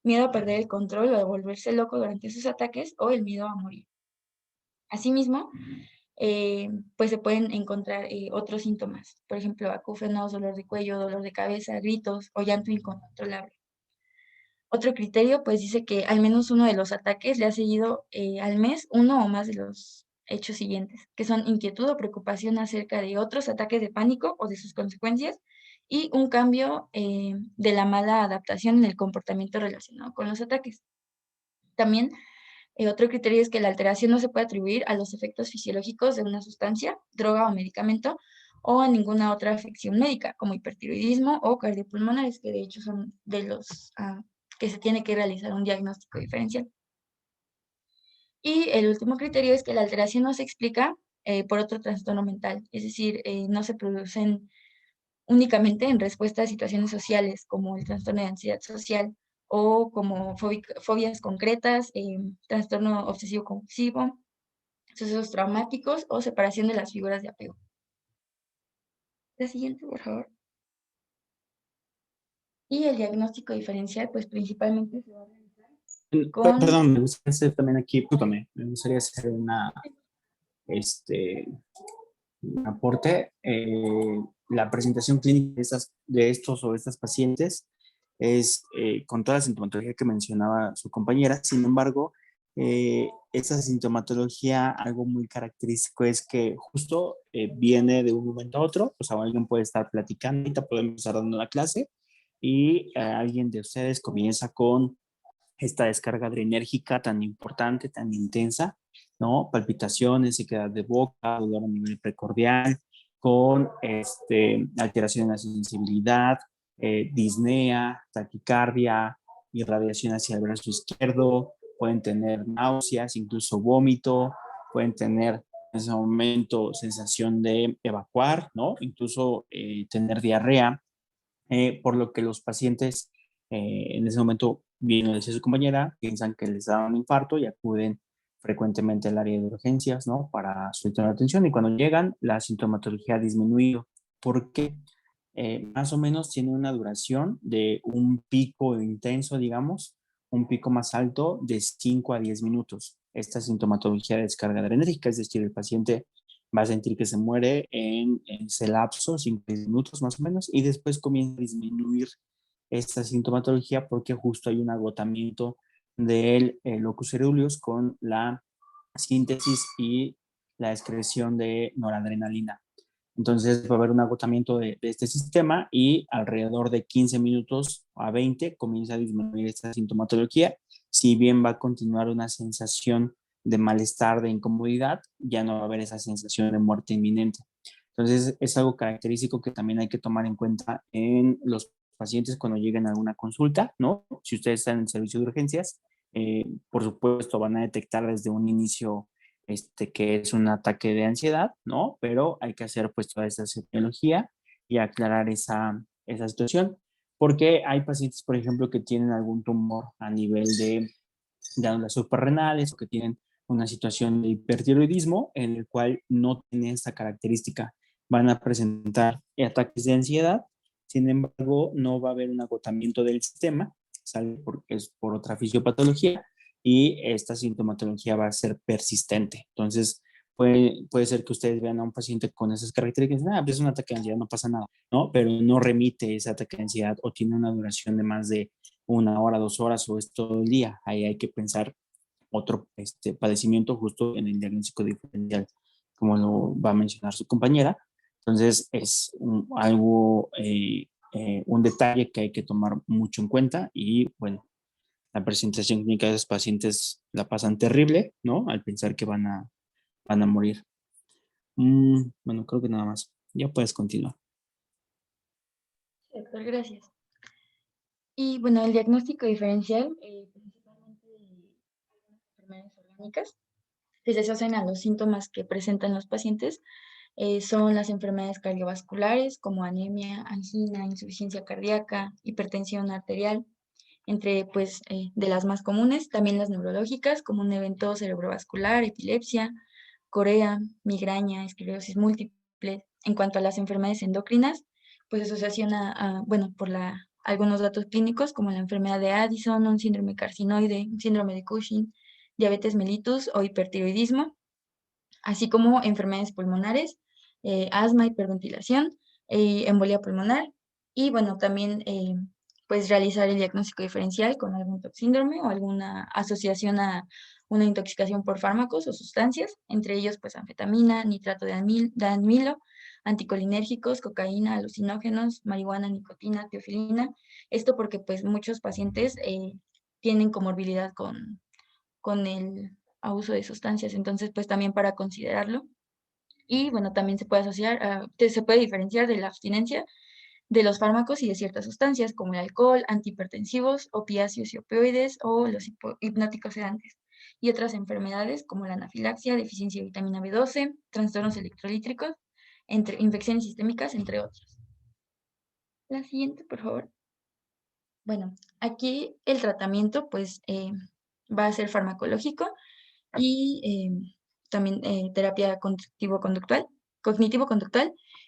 miedo a perder el control o a volverse loco durante sus ataques o el miedo a morir. Asimismo, pues se pueden encontrar otros síntomas, por ejemplo, acúfenos, dolor de cuello, dolor de cabeza, gritos o llanto incontrolable. Otro criterio, pues dice que al menos uno de los ataques le ha seguido al mes uno o más de los hechos siguientes, que son inquietud o preocupación acerca de otros ataques de pánico o de sus consecuencias y un cambio de la mala adaptación en el comportamiento relacionado con los ataques. También otro criterio es que la alteración no se puede atribuir a los efectos fisiológicos de una sustancia, droga o medicamento o a ninguna otra afección médica, como hipertiroidismo o cardiopulmonares, que de hecho son de los que se tiene que realizar un diagnóstico diferencial. Y el último criterio es que la alteración no se explica por otro trastorno mental, es decir, no se producen únicamente en respuesta a situaciones sociales, como el trastorno de ansiedad social o como fobias concretas, trastorno obsesivo-compulsivo, sucesos traumáticos o separación de las figuras de apego. La siguiente, por favor. Y el diagnóstico diferencial, pues principalmente se va a realizar con... Perdón, me gustaría hacer también aquí, discúlpame, me gustaría hacer este, un aporte. La presentación clínica de estos o estas pacientes es con toda la sintomatología que mencionaba su compañera. Sin embargo, esa sintomatología, algo muy característico es que justo viene de un momento a otro. O sea, alguien puede estar platicando, ahorita podemos estar dando la clase y alguien de ustedes comienza con esta descarga adrenérgica tan importante, tan intensa, ¿no? Palpitaciones, sequedad de boca, dolor a nivel precordial, con alteración en la sensibilidad, disnea, taquicardia, irradiación hacia el brazo izquierdo, pueden tener náuseas, incluso vómito, pueden tener en ese momento sensación de evacuar, ¿no? Incluso tener diarrea, por lo que los pacientes en ese momento, bien lo decía su compañera, piensan que les da un infarto y acuden frecuentemente al área de urgencias, ¿no? Para solicitar atención y cuando llegan, la sintomatología ha disminuido. ¿Por qué? Más o menos tiene una duración de un pico intenso, digamos, un pico más alto de 5 a 10 minutos. esta sintomatología de descarga adrenérgica, es decir, el paciente va a sentir que se muere en ese lapso, 5 minutos más o menos, y después comienza a disminuir esta sintomatología porque justo hay un agotamiento del locus coeruleus con la síntesis y la excreción de noradrenalina. Entonces va a haber un agotamiento de este sistema y alrededor de 15 minutos a 20 comienza a disminuir esta sintomatología. Si bien va a continuar una sensación de malestar, de incomodidad, ya no va a haber esa sensación de muerte inminente. Entonces es algo característico que también hay que tomar en cuenta en los pacientes cuando lleguen a alguna consulta, ¿no? Si ustedes están en el servicio de urgencias, por supuesto van a detectar desde un inicio que es un ataque de ansiedad, ¿no? Pero hay que hacer pues toda esa semiología y aclarar esa situación, porque hay pacientes, por ejemplo, que tienen algún tumor a nivel de glándulas suprarrenales o que tienen una situación de hipertiroidismo en el cual no tienen esta característica. Van a presentar ataques de ansiedad, sin embargo, no va a haber un agotamiento del sistema, sale porque es por otra fisiopatología y esta sintomatología va a ser persistente. Entonces, puede ser que ustedes vean a un paciente con esas características, pues es un ataque de ansiedad, no pasa nada, ¿no? Pero no remite ese ataque de ansiedad o tiene una duración de más de 1 hora, 2 horas o es todo el día. Ahí hay que pensar otro padecimiento justo en el diagnóstico diferencial, como lo va a mencionar su compañera. Entonces, es un detalle que hay que tomar mucho en cuenta y bueno, la presentación clínica de esos pacientes la pasan terrible, ¿no? Al pensar que van a morir. Bueno, creo que nada más. Ya puedes continuar. Doctor, gracias. Y bueno, el diagnóstico diferencial, principalmente de algunas enfermedades orgánicas, que se asocian a los síntomas que presentan los pacientes, son las enfermedades cardiovasculares como anemia, angina, insuficiencia cardíaca, hipertensión arterial, entre pues de las más comunes, también las neurológicas como un evento cerebrovascular, epilepsia, corea, migraña, esclerosis múltiple. En cuanto a las enfermedades endocrinas, pues asociación bueno, por algunos datos clínicos como la enfermedad de Addison, un síndrome carcinoide, un síndrome de Cushing, diabetes mellitus o hipertiroidismo, así como enfermedades pulmonares, asma, hiperventilación, embolia pulmonar y bueno, también pues realizar el diagnóstico diferencial con algún síndrome o alguna asociación a una intoxicación por fármacos o sustancias, entre ellos pues anfetamina, nitrato de amilo, anticolinérgicos, cocaína, alucinógenos, marihuana, nicotina, teofilina. Esto porque pues muchos pacientes tienen comorbilidad con el abuso de sustancias, entonces pues también para considerarlo. Y bueno, también se puede asociar, se puede diferenciar de la abstinencia de los fármacos y de ciertas sustancias como el alcohol, antihipertensivos, opiáceos y opioides o los hipnóticos sedantes y otras enfermedades como la anafilaxia, deficiencia de vitamina B12, trastornos electrolíticos, infecciones sistémicas, entre otros. La siguiente, por favor. Bueno, aquí el tratamiento pues va a ser farmacológico y también terapia cognitivo-conductual.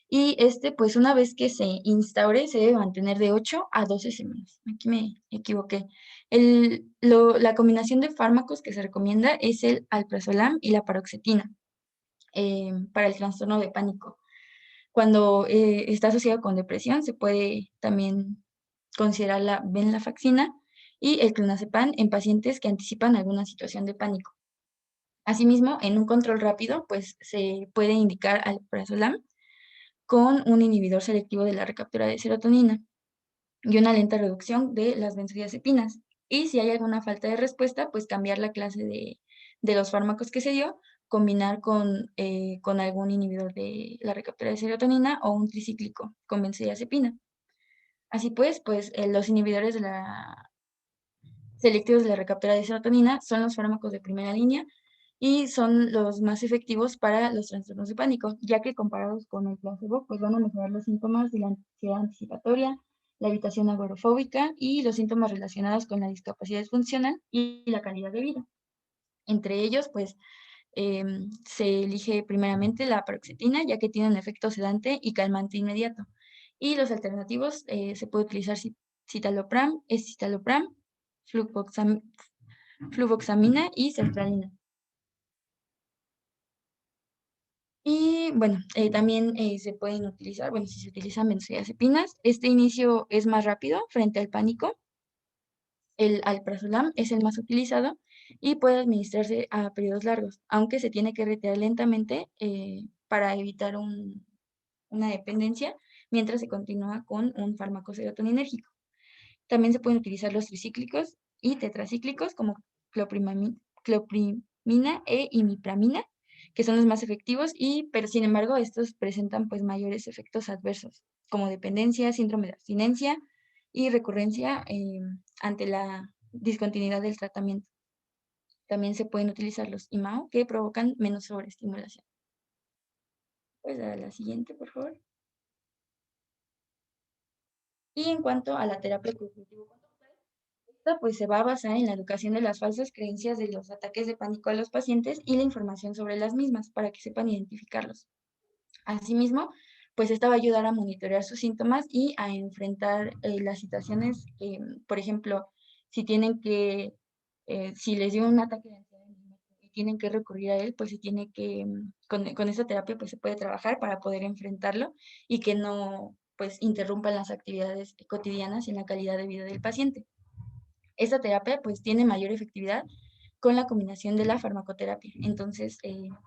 Y pues una vez que se instaure, se debe mantener de 8 a 12 semanas. Aquí me equivoqué. La combinación de fármacos que se recomienda es el alprazolam y la paroxetina para el trastorno de pánico. Cuando está asociado con depresión, se puede también considerar la venlafaxina y el clonazepam en pacientes que anticipan alguna situación de pánico. Asimismo, en un control rápido, pues se puede indicar alprazolam con un inhibidor selectivo de la recaptura de serotonina y una lenta reducción de las benzodiazepinas. Y si hay alguna falta de respuesta, pues cambiar la clase de los fármacos que se dio, combinar con algún inhibidor de la recaptura de serotonina o un tricíclico con benzodiazepina. Así pues los inhibidores selectivos de la recaptura de serotonina son los fármacos de primera línea y son los más efectivos para los trastornos de pánico, ya que comparados con el placebo, pues van a mejorar los síntomas de la ansiedad anticipatoria, la evitación agorafóbica y los síntomas relacionados con la discapacidad funcional y la calidad de vida. Entre ellos, pues, se elige primeramente la paroxetina, ya que tiene un efecto sedante y calmante inmediato. Y los alternativos, se puede utilizar citalopram, escitalopram, fluvoxamina y sertralina. Y bueno, también se pueden utilizar, bueno, si se utilizan benzodiazepinas, este inicio es más rápido frente al pánico. El alprazolam es el más utilizado y puede administrarse a periodos largos, aunque se tiene que retirar lentamente para evitar una dependencia mientras se continúa con un fármaco serotoninérgico. También se pueden utilizar los tricíclicos y tetracíclicos como cloprimina e imipramina, que son los más efectivos, pero sin embargo estos presentan pues mayores efectos adversos, como dependencia, síndrome de abstinencia y recurrencia ante la discontinuidad del tratamiento. También se pueden utilizar los IMAO, que provocan menos sobreestimulación. Pues a la siguiente, por favor. Y en cuanto a la terapia cognitivo-conductual, esta pues se va a basar en la educación de las falsas creencias de los ataques de pánico a los pacientes y la información sobre las mismas para que sepan identificarlos. Asimismo, pues esta va a ayudar a monitorear sus síntomas y a enfrentar las situaciones, por ejemplo, si tienen que, si les dio un ataque de ansiedad y tienen que recurrir a él, pues se tiene que, con esta terapia pues se puede trabajar para poder enfrentarlo y que no pues interrumpan las actividades cotidianas en la calidad de vida del paciente. Esta terapia pues tiene mayor efectividad con la combinación de la farmacoterapia. Entonces,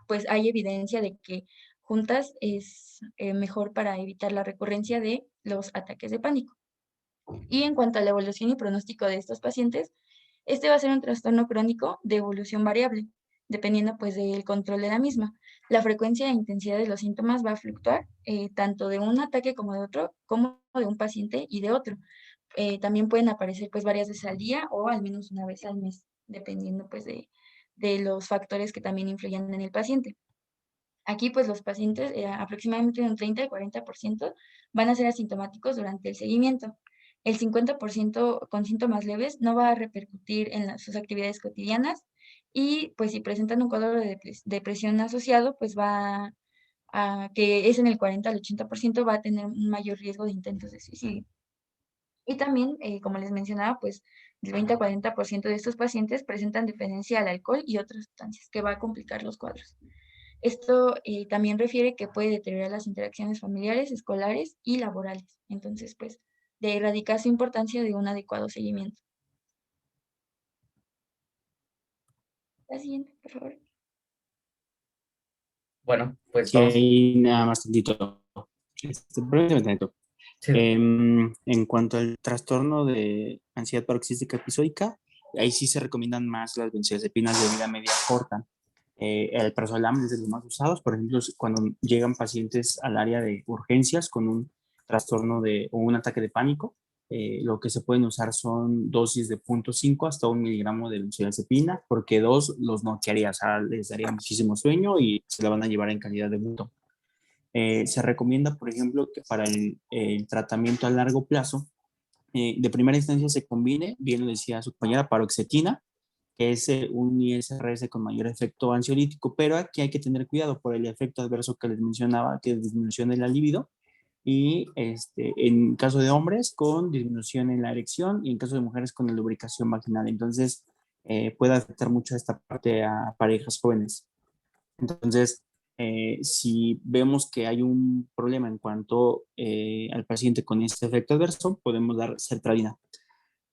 pues hay evidencia de que juntas es mejor para evitar la recurrencia de los ataques de pánico. Y en cuanto a la evolución y pronóstico de estos pacientes, este va a ser un trastorno crónico de evolución variable, dependiendo pues del control de la misma. La frecuencia e intensidad de los síntomas va a fluctuar tanto de un ataque como de otro, como de un paciente y de otro. También pueden aparecer pues varias veces al día o al menos una vez al mes, dependiendo pues de los factores que también influyen en el paciente. Aquí pues los pacientes, aproximadamente un 30 y 40% van a ser asintomáticos durante el seguimiento. El 50% con síntomas leves no va a repercutir en sus actividades cotidianas y pues si presentan un cuadro de depresión asociado, pues que es en el 40 al 80%, va a tener un mayor riesgo de intentos de suicidio. Y también, como les mencionaba, pues el 20 a 40% de estos pacientes presentan dependencia al alcohol y otras sustancias que va a complicar los cuadros. Esto también refiere que puede deteriorar las interacciones familiares, escolares y laborales. Entonces, pues, de ahí radica su importancia de un adecuado seguimiento. La siguiente, por favor. Bueno, pues Sí, vamos. ahí nada más tantito. Permíteme tantito. Sí. En cuanto al trastorno de ansiedad paroxística episódica, ahí sí se recomiendan más las benzodiazepinas de vida media corta. El prazolam es de los más usados, por ejemplo, cuando llegan pacientes al área de urgencias con un trastorno o un ataque de pánico, lo que se pueden usar son dosis de 0.5 hasta 1 miligramo de benzodiazepina, porque 2 los noquearía, o sea, les daría muchísimo sueño y se la van a llevar en calidad de bulto. Se recomienda, por ejemplo, que para el tratamiento a largo plazo, de primera instancia se combine, bien lo decía su compañera, paroxetina, que es un ISRS con mayor efecto ansiolítico, pero aquí hay que tener cuidado por el efecto adverso que les mencionaba, que es disminución de la libido, y en caso de hombres con disminución en la erección y en caso de mujeres con la lubricación vaginal. Entonces, puede afectar mucho esta parte a parejas jóvenes. Entonces, si vemos que hay un problema en cuanto al paciente con este efecto adverso, podemos dar sertralina.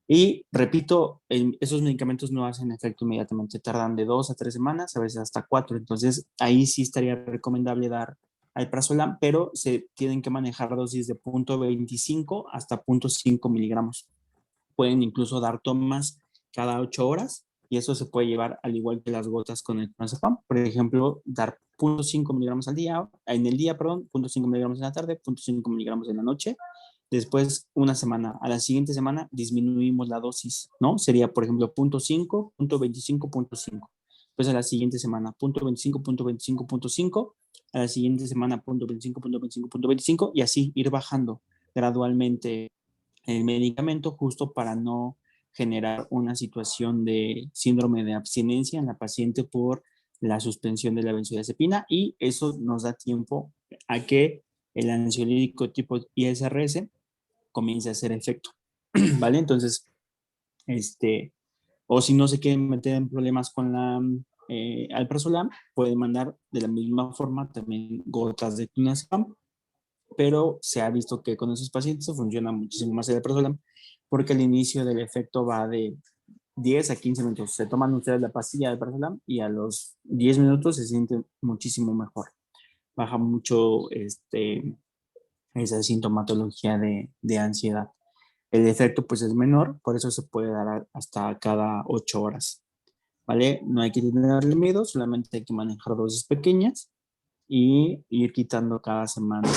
Y repito, esos medicamentos no hacen efecto inmediatamente, tardan de 2 a 3 semanas, a veces hasta 4. Entonces, ahí sí estaría recomendable dar alprazolam, pero se tienen que manejar dosis de 0.25 hasta 0.5 miligramos. Pueden incluso dar tomas cada 8 horas y eso se puede llevar al igual que las gotas con el clonazepam. Por ejemplo, dar 0.5 miligramos al día, en el día, perdón, 0.5 miligramos en la tarde, 0.5 miligramos en la noche. Después, una semana. A la siguiente semana disminuimos la dosis, ¿no? Sería, por ejemplo, 0.5, 0.25, 0.5. Pues a la siguiente semana, 0.25, 0.25, 0.5. A la siguiente semana, 0.25, 0.25, 0.25. Y así ir bajando gradualmente el medicamento justo para no generar una situación de síndrome de abstinencia en la paciente por la suspensión de la benzodiazepina y eso nos da tiempo a que el ansiolítico tipo ISRS comience a hacer efecto, ¿vale? Entonces, o si no se quieren meter en problemas con alprazolam, puede mandar de la misma forma también gotas de clonazepam, pero se ha visto que con esos pacientes funciona muchísimo más el alprazolam porque el inicio del efecto va de 10 a 15 minutos. Se toman ustedes la pastilla de alprazolam y a los 10 minutos se sienten muchísimo mejor. Baja mucho esa sintomatología de ansiedad. El efecto pues es menor, por eso se puede dar hasta cada 8 horas, ¿vale? No hay que tenerle miedo, solamente hay que manejar dosis pequeñas y ir quitando cada semana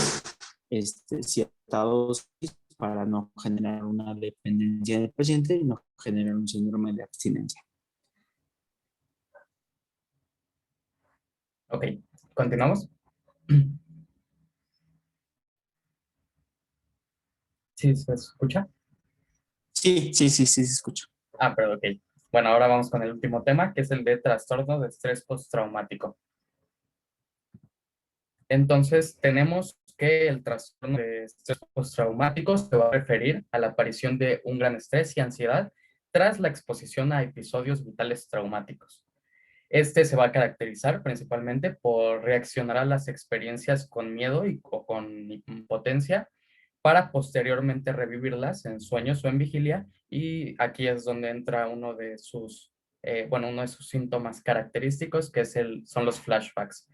cierta dosis para no generar una dependencia del paciente y no generar un síndrome de abstinencia. Ok, continuamos. ¿Sí se escucha? Sí, se escucha. Ah, pero ok. Bueno, ahora vamos con el último tema, que es el de trastorno de estrés postraumático. Entonces, tenemos que el trastorno de estrés postraumático se va a referir a la aparición de un gran estrés y ansiedad tras la exposición a episodios vitales traumáticos. Este se va a caracterizar principalmente por reaccionar a las experiencias con miedo o con impotencia para posteriormente revivirlas en sueños o en vigilia, y aquí es donde entra uno de sus síntomas característicos, que son los flashbacks,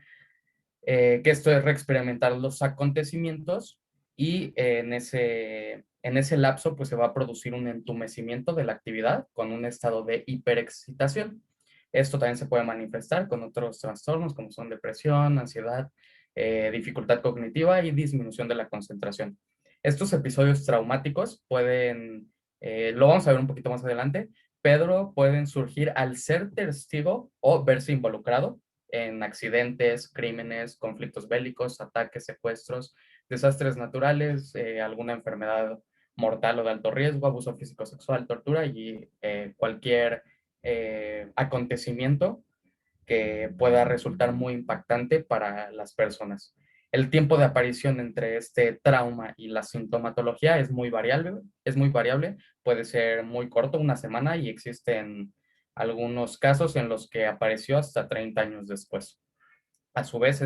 que esto es reexperimentar los acontecimientos y en ese lapso pues se va a producir un entumecimiento de la actividad con un estado de hiperexcitación. Esto también se puede manifestar con otros trastornos como son depresión, ansiedad, dificultad cognitiva y disminución de la concentración. Estos episodios traumáticos lo vamos a ver un poquito más adelante, pero pueden surgir al ser testigo o verse involucrado en accidentes, crímenes, conflictos bélicos, ataques, secuestros, desastres naturales, alguna enfermedad mortal o de alto riesgo, abuso físico sexual, tortura y cualquier acontecimiento que pueda resultar muy impactante para las personas. El tiempo de aparición entre este trauma y la sintomatología es muy variable, puede ser muy corto, una semana, y existen algunos casos en los que apareció hasta 30 años después. A su vez,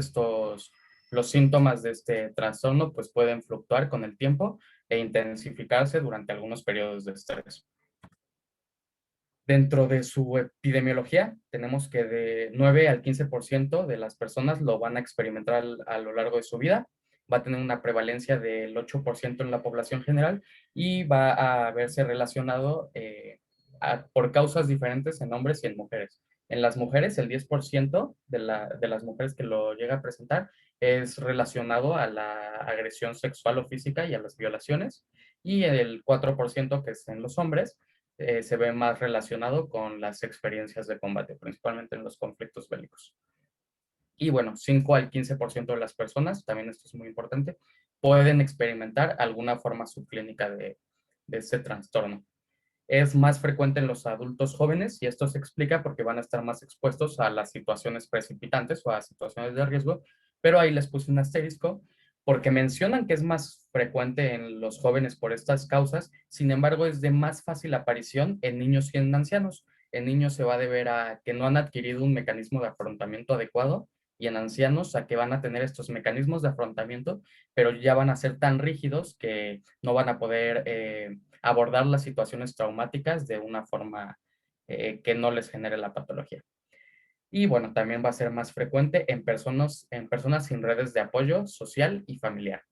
los síntomas de este trastorno pues pueden fluctuar con el tiempo e intensificarse durante algunos periodos de estrés. Dentro de su epidemiología, tenemos que de 9 al 15% de las personas lo van a experimentar a lo largo de su vida. Va a tener una prevalencia del 8% en la población general y va a verse relacionado por causas diferentes en hombres y en mujeres. En las mujeres, el 10% de las mujeres que lo llega a presentar es relacionado a la agresión sexual o física y a las violaciones, y el 4% que es en los hombres se ve más relacionado con las experiencias de combate, principalmente en los conflictos bélicos. Y bueno, 5 al 15% de las personas, también esto es muy importante, pueden experimentar alguna forma subclínica de este trastorno. Es más frecuente en los adultos jóvenes, y esto se explica porque van a estar más expuestos a las situaciones precipitantes o a situaciones de riesgo, pero ahí les puse un asterisco porque mencionan que es más frecuente en los jóvenes por estas causas. Sin embargo, es de más fácil aparición en niños y en ancianos. En niños se va a deber a que no han adquirido un mecanismo de afrontamiento adecuado, y en ancianos a que van a tener estos mecanismos de afrontamiento, pero ya van a ser tan rígidos que no van a poder abordar las situaciones traumáticas de una forma que no les genere la patología. Y bueno, también va a ser más frecuente en personas sin redes de apoyo social y familiar.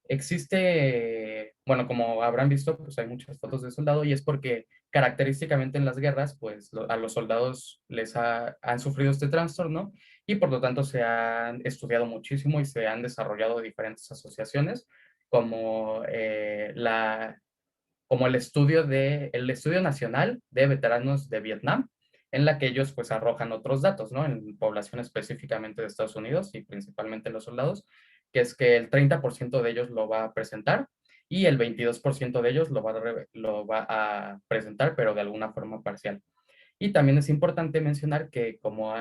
Existe, bueno, como habrán visto, pues hay muchas fotos de soldado, y es porque característicamente en las guerras, pues a los soldados han sufrido este trastorno, y por lo tanto se han estudiado muchísimo y se han desarrollado diferentes asociaciones como el estudio nacional de veteranos de Vietnam, en la que ellos pues arrojan otros datos, ¿no? En población específicamente de Estados Unidos y principalmente los soldados, que es que el 30% de ellos lo va a presentar y el 22% de ellos lo va a presentar, pero de alguna forma parcial. Y también es importante mencionar que como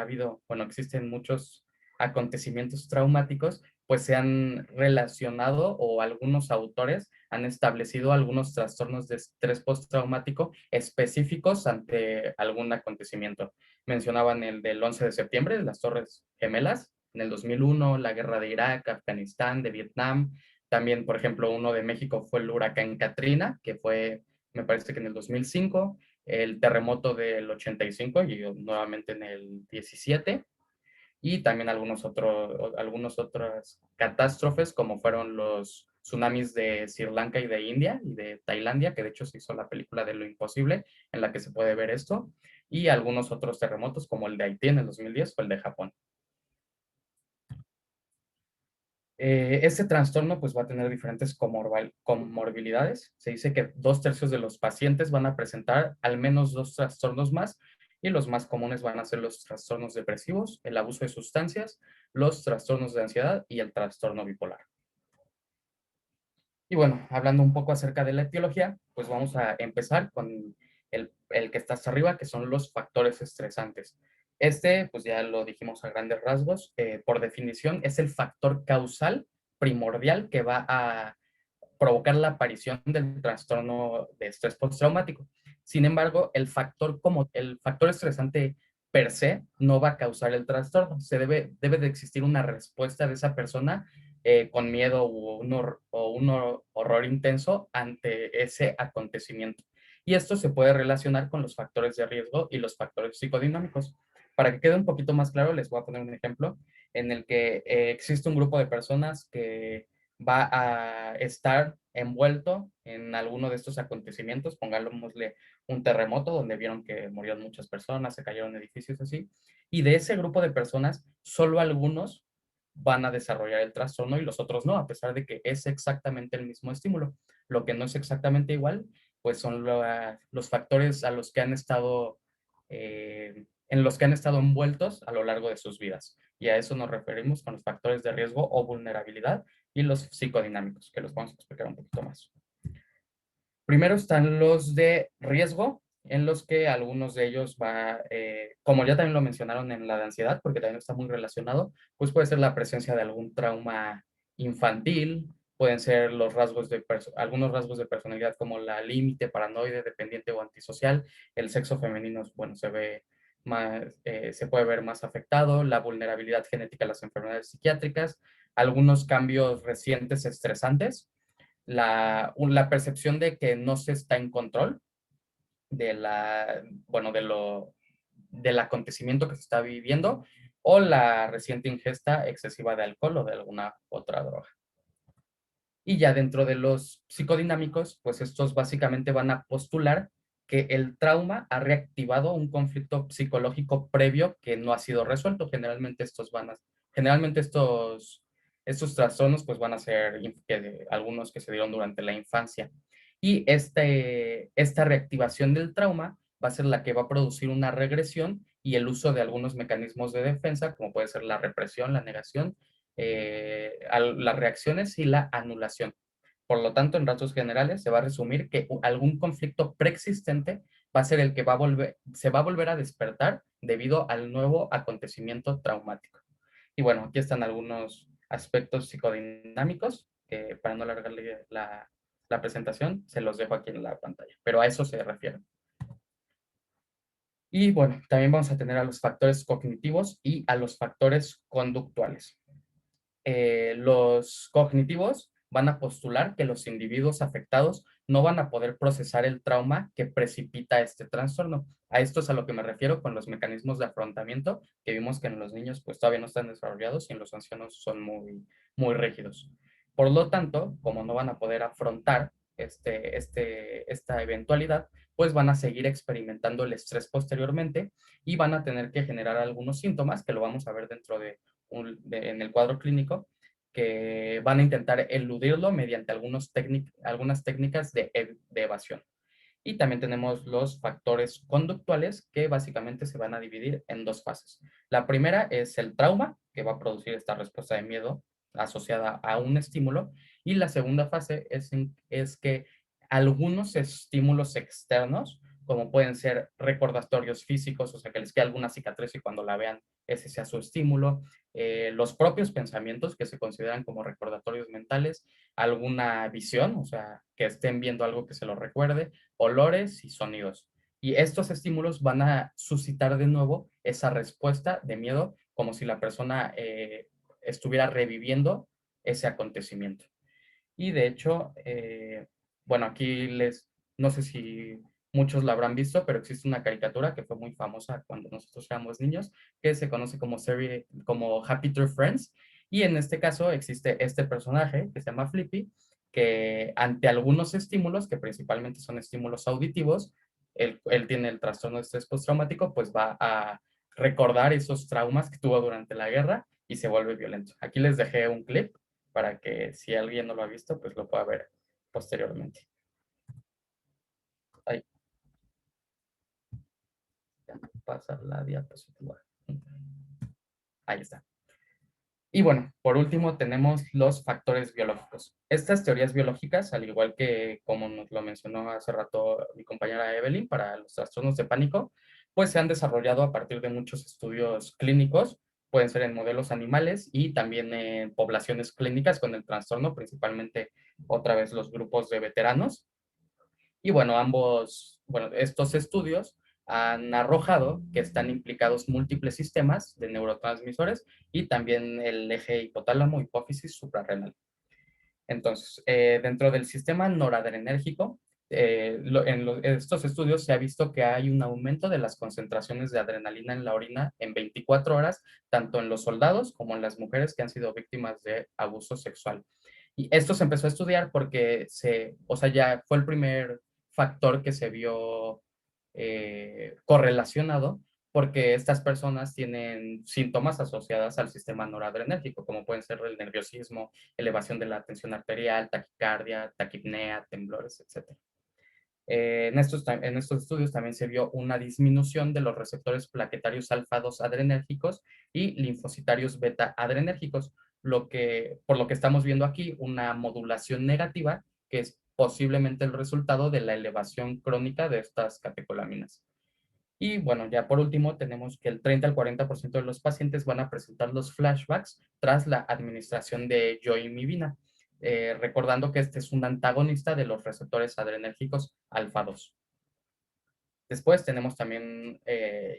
existen muchos acontecimientos traumáticos, pues se han relacionado o algunos autores han establecido algunos trastornos de estrés postraumático específicos ante algún acontecimiento. Mencionaban el del 11 de septiembre, las Torres Gemelas, en el 2001, la guerra de Irak, Afganistán, de Vietnam. También, por ejemplo, uno de México fue el huracán Katrina, que fue, me parece que en el 2005, el terremoto del 85 y nuevamente en el 17, y también algunos otras catástrofes como fueron los tsunamis de Sri Lanka y de India y de Tailandia, que de hecho se hizo la película de Lo Imposible en la que se puede ver esto, y algunos otros terremotos como el de Haití en el 2010 o el de Japón. Este trastorno pues va a tener diferentes comorbilidades. Se dice que 2/3 de los pacientes van a presentar al menos 2 trastornos más, y los más comunes van a ser los trastornos depresivos, el abuso de sustancias, los trastornos de ansiedad y el trastorno bipolar. Y bueno, hablando un poco acerca de la etiología, pues vamos a empezar con el que está hasta arriba, que son los factores estresantes. Este, pues ya lo dijimos a grandes rasgos, por definición, es el factor causal primordial que va a provocar la aparición del trastorno de estrés postraumático. Sin embargo, el factor estresante per se no va a causar el trastorno. Debe de existir una respuesta de esa persona con miedo o un horror intenso ante ese acontecimiento. Y esto se puede relacionar con los factores de riesgo y los factores psicodinámicos. Para que quede un poquito más claro, les voy a poner un ejemplo en el que existe un grupo de personas que va a estar envuelto en alguno de estos acontecimientos, pongámosle un terremoto donde vieron que murieron muchas personas, se cayeron edificios así, y de ese grupo de personas, solo algunos van a desarrollar el trastorno y los otros no, a pesar de que es exactamente el mismo estímulo. Lo que no es exactamente igual, pues son los factores a los que han estado, en los que han estado envueltos a lo largo de sus vidas. Y a eso nos referimos con los factores de riesgo o vulnerabilidad y los psicodinámicos, que los vamos a explicar un poquito más. Primero están los de riesgo, en los que algunos de ellos como ya también lo mencionaron en la de ansiedad, porque también está muy relacionado, pues puede ser la presencia de algún trauma infantil, pueden ser algunos rasgos de personalidad como la límite, paranoide, dependiente o antisocial. El sexo femenino, bueno, se puede ver más afectado, la vulnerabilidad genética a las enfermedades psiquiátricas, algunos cambios recientes estresantes, la percepción de que no se está en control bueno, del acontecimiento que se está viviendo, o la reciente ingesta excesiva de alcohol o de alguna otra droga. Y ya dentro de los psicodinámicos, pues estos básicamente van a postular que el trauma ha reactivado un conflicto psicológico previo que no ha sido resuelto. Generalmente estos trastornos pues van a ser algunos que se dieron durante la infancia. Y esta reactivación del trauma va a ser la que va a producir una regresión y el uso de algunos mecanismos de defensa, como puede ser la represión, la negación, las reacciones y la anulación. Por lo tanto, en rasgos generales, se va a resumir que algún conflicto preexistente va a ser el que se va a volver a despertar debido al nuevo acontecimiento traumático. Y bueno, aquí están algunos aspectos psicodinámicos, que para no alargarle la presentación, se los dejo aquí en la pantalla, pero a eso se refieren. Y bueno, también vamos a tener a los factores cognitivos y a los factores conductuales. Los cognitivos van a postular que los individuos afectados no van a poder procesar el trauma que precipita este trastorno. A esto es a lo que me refiero con los mecanismos de afrontamiento, que vimos que en los niños pues todavía no están desarrollados y en los ancianos son muy, muy rígidos. Por lo tanto, como no van a poder afrontar esta eventualidad, pues van a seguir experimentando el estrés posteriormente y van a tener que generar algunos síntomas, que lo vamos a ver dentro en el cuadro clínico, que van a intentar eludirlo mediante algunas técnicas de evasión. Y también tenemos los factores conductuales, que básicamente se van a dividir en 2 fases. La primera es el trauma, que va a producir esta respuesta de miedo asociada a un estímulo, y la segunda fase es que algunos estímulos externos, como pueden ser recordatorios físicos, o sea, que les quede alguna cicatriz y cuando la vean ese sea su estímulo, los propios pensamientos que se consideran como recordatorios mentales, alguna visión, o sea, que estén viendo algo que se lo recuerde, olores y sonidos. Y estos estímulos van a suscitar de nuevo esa respuesta de miedo, como si la persona estuviera reviviendo ese acontecimiento. Y de hecho, bueno, aquí no sé si muchos la habrán visto, pero existe una caricatura que fue muy famosa cuando nosotros éramos niños, que se conoce como serie, como Happy Tree Friends. Y en este caso existe este personaje que se llama Flippy, que ante algunos estímulos, que principalmente son estímulos auditivos, él tiene el trastorno de estrés postraumático, pues va a recordar esos traumas que tuvo durante la guerra y se vuelve violento. Aquí les dejé un clip para que si alguien no lo ha visto, pues lo pueda ver posteriormente. Ahí, ya pasa la diapositiva. Ahí está. Y bueno, por último tenemos los factores biológicos. Estas teorías biológicas, al igual que como nos lo mencionó hace rato mi compañera Evelyn para los trastornos de pánico, pues se han desarrollado a partir de muchos estudios clínicos, pueden ser en modelos animales y también en poblaciones clínicas con el trastorno, principalmente otra vez los grupos de veteranos. Y bueno, estos estudios han arrojado que están implicados múltiples sistemas de neurotransmisores y también el eje hipotálamo, hipófisis suprarrenal. Entonces, dentro del sistema noradrenérgico, en estos estudios se ha visto que hay un aumento de las concentraciones de adrenalina en la orina en 24 horas, tanto en los soldados como en las mujeres que han sido víctimas de abuso sexual. Y esto se empezó a estudiar porque o sea, ya fue el primer factor que se vio correlacionado porque estas personas tienen síntomas asociadas al sistema noradrenérgico, como pueden ser el nerviosismo, elevación de la tensión arterial, taquicardia, taquipnea, temblores, etc. En estos estudios también se vio una disminución de los receptores plaquetarios alfa-2 adrenérgicos y linfocitarios beta adrenérgicos, por lo que estamos viendo aquí una modulación negativa que es posiblemente el resultado de la elevación crónica de estas catecolaminas. Y bueno, ya por último tenemos que el 30 al 40% de los pacientes van a presentar los flashbacks tras la administración de yoimibina, recordando que este es un antagonista de los receptores adrenérgicos alfa-2. Después tenemos también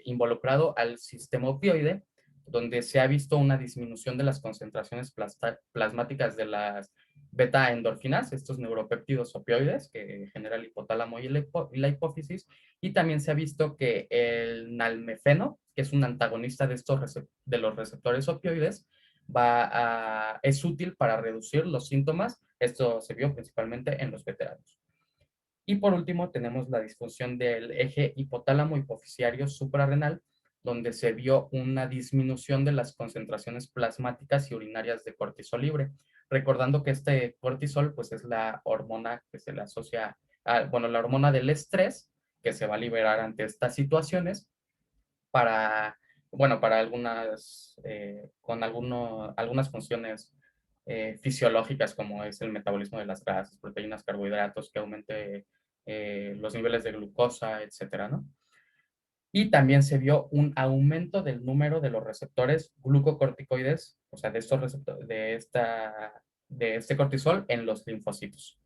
involucrado al sistema opioide, donde se ha visto una disminución de las concentraciones plasmáticas de las beta-endorfinas, estos neuropéptidos opioides que genera el hipotálamo y la hipófisis, y también se ha visto que el nalmefeno, que es un antagonista de los receptores opioides, es útil para reducir los síntomas. Esto se vio principalmente en los veteranos. Y por último, tenemos la disfunción del eje hipotálamo hipofisiario suprarrenal, donde se vio una disminución de las concentraciones plasmáticas y urinarias de cortisol libre. Recordando que este cortisol, pues es la hormona que se le asocia la hormona del estrés, que se va a liberar ante estas situaciones para algunas funciones fisiológicas como es el metabolismo de las grasas, proteínas, carbohidratos, que aumente los niveles de glucosa, etcétera, ¿no? Y también se vio un aumento del número de los receptores glucocorticoides, o sea, de estos receptores, de este cortisol en los linfocitos.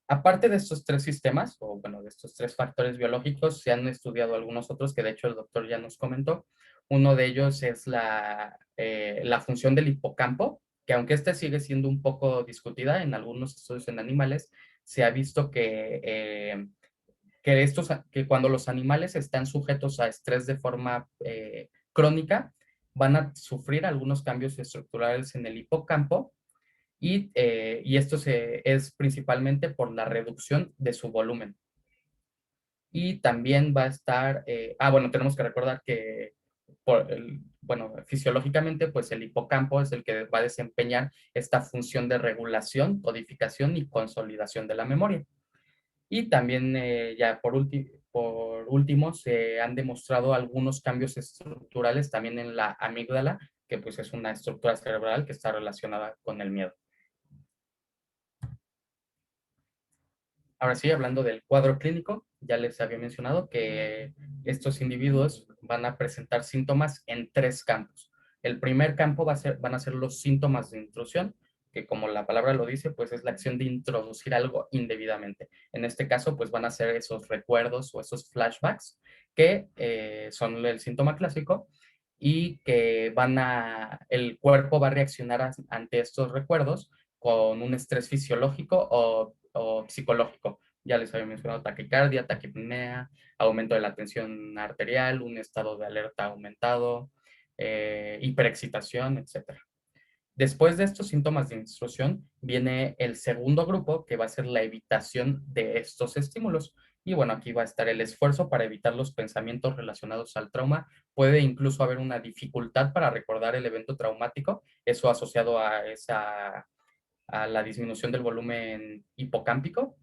Aparte de estos tres sistemas, o bueno, de estos tres factores biológicos, se han estudiado algunos otros que de hecho el doctor ya nos comentó. Uno de ellos es la función del hipocampo, que aunque esta sigue siendo un poco discutida en algunos estudios en animales, se ha visto que cuando los animales están sujetos a estrés de forma crónica, van a sufrir algunos cambios estructurales en el hipocampo y esto es principalmente por la reducción de su volumen. Y también va a estar, bueno, tenemos que recordar que, fisiológicamente, pues el hipocampo es el que va a desempeñar esta función de regulación, codificación y consolidación de la memoria. Y también, ya por último, se han demostrado algunos cambios estructurales también en la amígdala, que pues es una estructura cerebral que está relacionada con el miedo. Ahora sí, hablando del cuadro clínico, ya les había mencionado que estos individuos van a presentar síntomas en 3 campos. El primer campo van a ser los síntomas de intrusión, que como la palabra lo dice, pues es la acción de introducir algo indebidamente. En este caso, pues van a ser esos recuerdos o esos flashbacks que son el síntoma clásico y que el cuerpo va a reaccionar ante estos recuerdos con un estrés fisiológico o psicológico. Ya les había mencionado taquicardia, taquipnea, aumento de la tensión arterial, un estado de alerta aumentado, hiperexcitación, etc. Después de estos síntomas de intrusión, viene el segundo grupo, que va a ser la evitación de estos estímulos. Y bueno, aquí va a estar el esfuerzo para evitar los pensamientos relacionados al trauma. Puede incluso haber una dificultad para recordar el evento traumático, eso asociado a la disminución del volumen hipocámpico.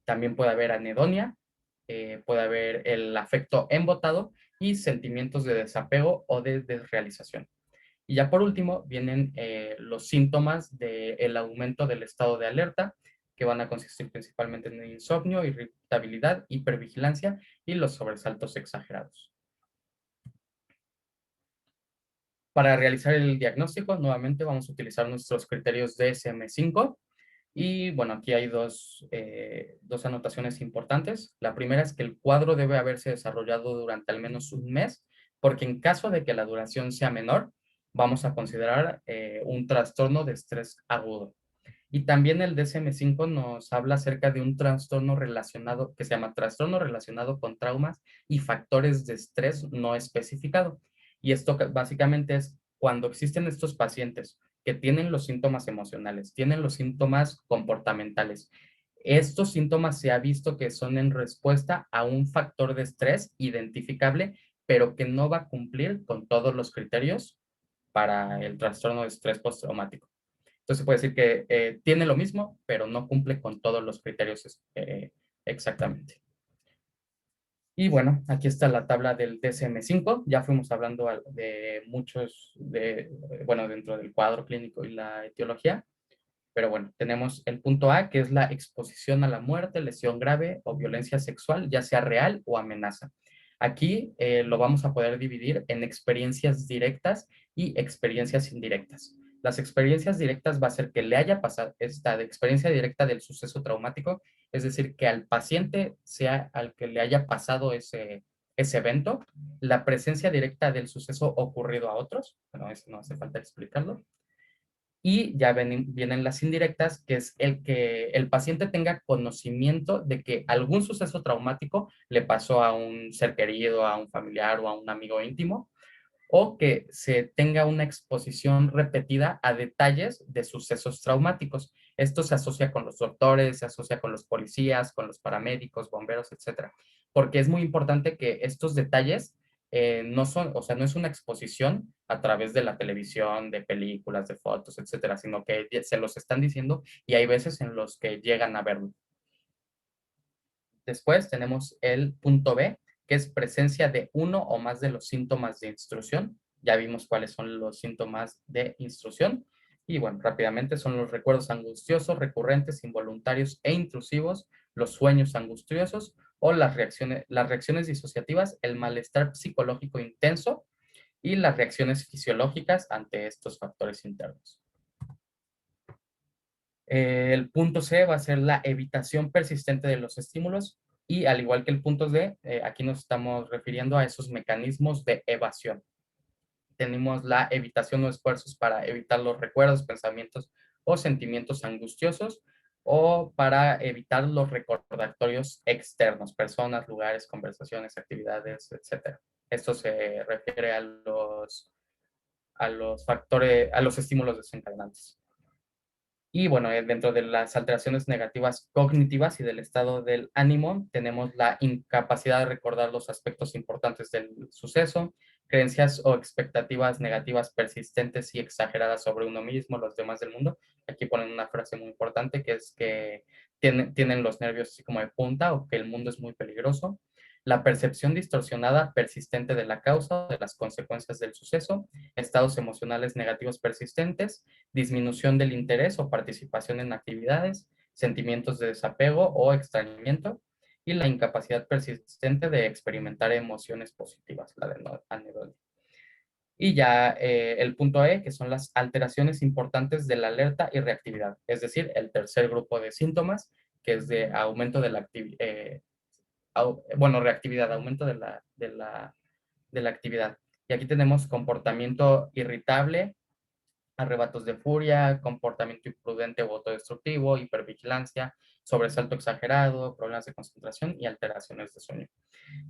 También puede haber anedonia, puede haber el afecto embotado y sentimientos de desapego o de desrealización. Y ya por último vienen los síntomas del aumento del estado de alerta, que van a consistir principalmente en insomnio, irritabilidad, hipervigilancia y los sobresaltos exagerados. Para realizar el diagnóstico, nuevamente vamos a utilizar nuestros criterios DSM-5. Y bueno, aquí hay dos anotaciones importantes. La primera es que el cuadro debe haberse desarrollado durante al menos un mes, porque en caso de que la duración sea menor, vamos a considerar un trastorno de estrés agudo. Y también el DSM-5 nos habla acerca de un trastorno relacionado, que se llama trastorno relacionado con traumas y factores de estrés no especificado. Y esto básicamente es cuando existen estos pacientes que tienen los síntomas emocionales, tienen los síntomas comportamentales. Estos síntomas se ha visto que son en respuesta a un factor de estrés identificable, pero que no va a cumplir con todos los criterios para el trastorno de estrés postraumático. Entonces se puede decir que tiene lo mismo, pero no cumple con todos los criterios exactamente. Y bueno, aquí está la tabla del DSM-5. Ya fuimos hablando de muchos, bueno, dentro del cuadro clínico y la etiología. Pero bueno, tenemos el punto A, que es la exposición a la muerte, lesión grave o violencia sexual, ya sea real o amenaza. Aquí lo vamos a poder dividir en experiencias directas y experiencias indirectas. Las experiencias directas va a ser que le haya pasado esta experiencia directa del suceso traumático, es decir, que al paciente sea al que le haya pasado ese evento, la presencia directa del suceso ocurrido a otros, bueno, eso no hace falta explicarlo, y ya vienen las indirectas, que es el que el paciente tenga conocimiento de que algún suceso traumático le pasó a un ser querido, a un familiar o a un amigo íntimo, o que se tenga una exposición repetida a detalles de sucesos traumáticos. Esto se asocia con los doctores, se asocia con los policías, con los paramédicos, bomberos, etcétera. Porque es muy importante que estos detalles no son, o sea, no es una exposición a través de la televisión, de películas, de fotos, etcétera, sino que se los están diciendo y hay veces en los que llegan a verlo. Después tenemos el punto B, que es presencia de uno o más de los síntomas de intrusión. Ya vimos cuáles son los síntomas de intrusión. Y bueno, rápidamente son los recuerdos angustiosos, recurrentes, involuntarios e intrusivos, los sueños angustiosos o las reacciones disociativas, el malestar psicológico intenso y las reacciones fisiológicas ante estos factores internos. El punto C va a ser la evitación persistente de los estímulos y al igual que el punto D, aquí nos estamos refiriendo a esos mecanismos de evasión. Tenemos la evitación o esfuerzos para evitar los recuerdos, pensamientos o sentimientos angustiosos o para evitar los recordatorios externos, personas, lugares, conversaciones, actividades, etc. Esto se refiere a los factores, a los estímulos desencadenantes. Y bueno, dentro de las alteraciones negativas cognitivas y del estado del ánimo, tenemos la incapacidad de recordar los aspectos importantes del suceso, creencias o expectativas negativas persistentes y exageradas sobre uno mismo, los demás del mundo. Aquí ponen una frase muy importante que es que tienen los nervios así como de punta o que el mundo es muy peligroso. La percepción distorsionada persistente de la causa o de las consecuencias del suceso, estados emocionales negativos persistentes, disminución del interés o participación en actividades, sentimientos de desapego o extrañamiento, y la incapacidad persistente de experimentar emociones positivas, la de anedonia. Y ya el punto E, que son las alteraciones importantes de la alerta y reactividad, es decir, el tercer grupo de síntomas, que es de aumento de la reactividad, aumento de la actividad. Y aquí tenemos comportamiento irritable, arrebatos de furia, comportamiento imprudente o autodestructivo, hipervigilancia, sobresalto exagerado, problemas de concentración y alteraciones de sueño.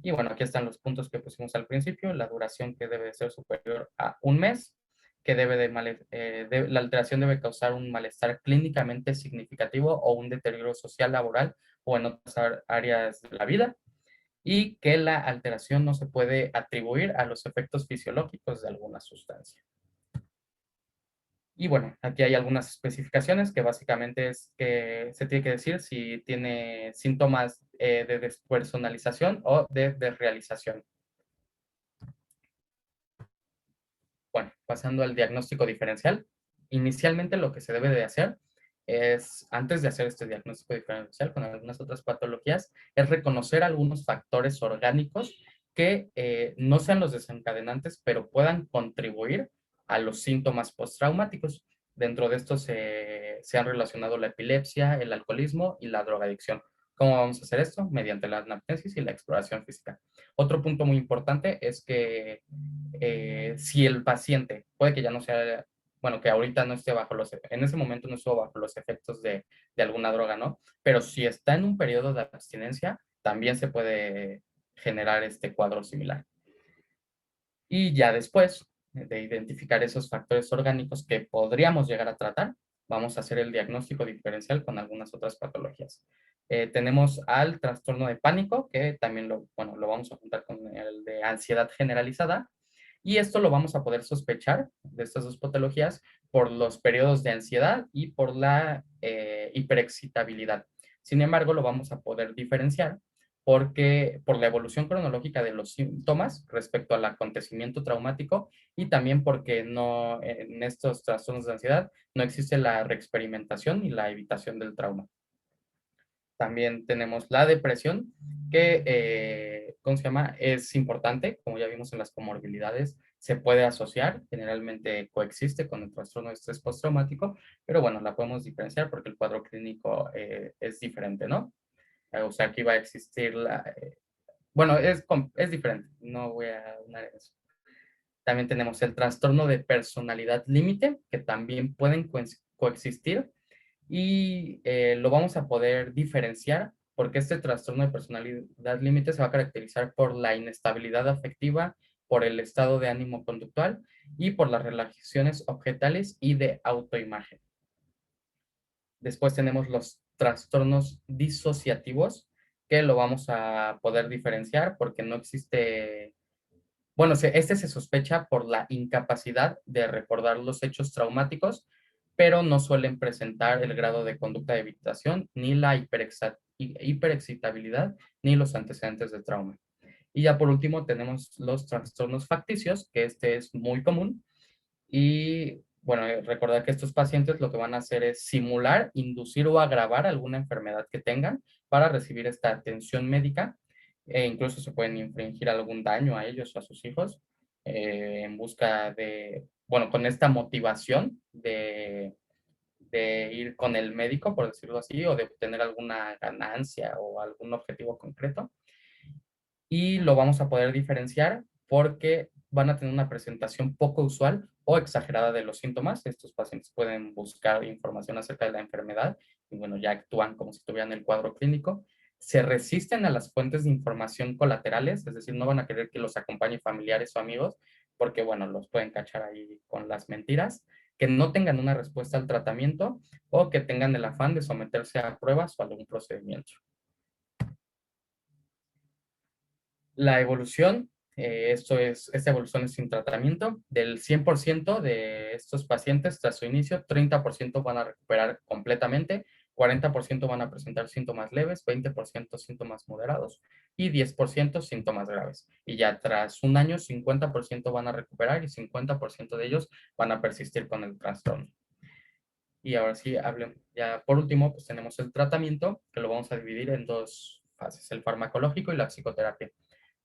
Y bueno, aquí están los puntos que pusimos al principio, la duración que debe ser superior a un mes, que la alteración debe causar un malestar clínicamente significativo o un deterioro social, laboral o en otras áreas de la vida, y que la alteración no se puede atribuir a los efectos fisiológicos de alguna sustancia. Y bueno, aquí hay algunas especificaciones que básicamente es que se tiene que decir si tiene síntomas de despersonalización o de desrealización. Bueno, pasando al diagnóstico diferencial. Inicialmente lo que se debe de hacer es, antes de hacer este diagnóstico diferencial con algunas otras patologías, es reconocer algunos factores orgánicos que no sean los desencadenantes, pero puedan contribuir a los síntomas postraumáticos. Dentro de estos se han relacionado la epilepsia, el alcoholismo y la drogadicción. ¿Cómo vamos a hacer esto? Mediante la anamnesis y la exploración física. Otro punto muy importante es que si el paciente puede que ya no sea, bueno, que ahorita no esté en ese momento no estuvo bajo los efectos de alguna droga, ¿no? Pero si está en un periodo de abstinencia, también se puede generar este cuadro similar. Y ya después de identificar esos factores orgánicos que podríamos llegar a tratar, vamos a hacer el diagnóstico diferencial con algunas otras patologías. Tenemos al trastorno de pánico, que también lo vamos a juntar con el de ansiedad generalizada, y esto lo vamos a poder sospechar de estas dos patologías por los periodos de ansiedad y por la hiperexcitabilidad. Sin embargo, lo vamos a poder diferenciar por la evolución cronológica de los síntomas respecto al acontecimiento traumático, y también porque en estos trastornos de ansiedad no existe la reexperimentación y la evitación del trauma. También tenemos la depresión, que, ¿cómo se llama? Es importante, como ya vimos en las comorbilidades, se puede asociar, generalmente coexiste con el trastorno de estrés postraumático, pero bueno, la podemos diferenciar porque el cuadro clínico es diferente, ¿no? O sea, aquí va a existir bueno, es diferente, no voy a hablar de eso. También tenemos el trastorno de personalidad límite, que también pueden coexistir, y lo vamos a poder diferenciar porque este trastorno de personalidad límite se va a caracterizar por la inestabilidad afectiva, por el estado de ánimo conductual y por las relaciones objetales y de autoimagen. Después tenemos los trastornos disociativos, que lo vamos a poder diferenciar porque no existe. Bueno, este se sospecha por la incapacidad de recordar los hechos traumáticos, pero no suelen presentar el grado de conducta de evitación, ni la hiperexcitabilidad, ni los antecedentes de trauma. Y ya por último tenemos los trastornos facticios, que este es muy común. Y bueno, recordar que estos pacientes lo que van a hacer es simular, inducir o agravar alguna enfermedad que tengan para recibir esta atención médica, e incluso se pueden infringir algún daño a ellos o a sus hijos en busca de, bueno, con esta motivación de ir con el médico, por decirlo así, o de obtener alguna ganancia o algún objetivo concreto. Y lo vamos a poder diferenciar porque van a tener una presentación poco usual o exagerada de los síntomas. Estos pacientes pueden buscar información acerca de la enfermedad y bueno, ya actúan como si tuvieran el cuadro clínico. Se resisten a las fuentes de información colaterales, es decir, no van a querer que los acompañe familiares o amigos porque, bueno, los pueden cachar ahí con las mentiras, que no tengan una respuesta al tratamiento o que tengan el afán de someterse a pruebas o algún procedimiento. La evolución, esta evolución es sin tratamiento. Del 100% de estos pacientes tras su inicio, 30% van a recuperar completamente, 40% van a presentar síntomas leves, 20% síntomas moderados y 10% síntomas graves. Y ya tras un año, 50% van a recuperar y 50% de ellos van a persistir con el trastorno. Y ahora sí, ya por último, pues tenemos el tratamiento, que lo vamos a dividir en dos fases, el farmacológico y la psicoterapia.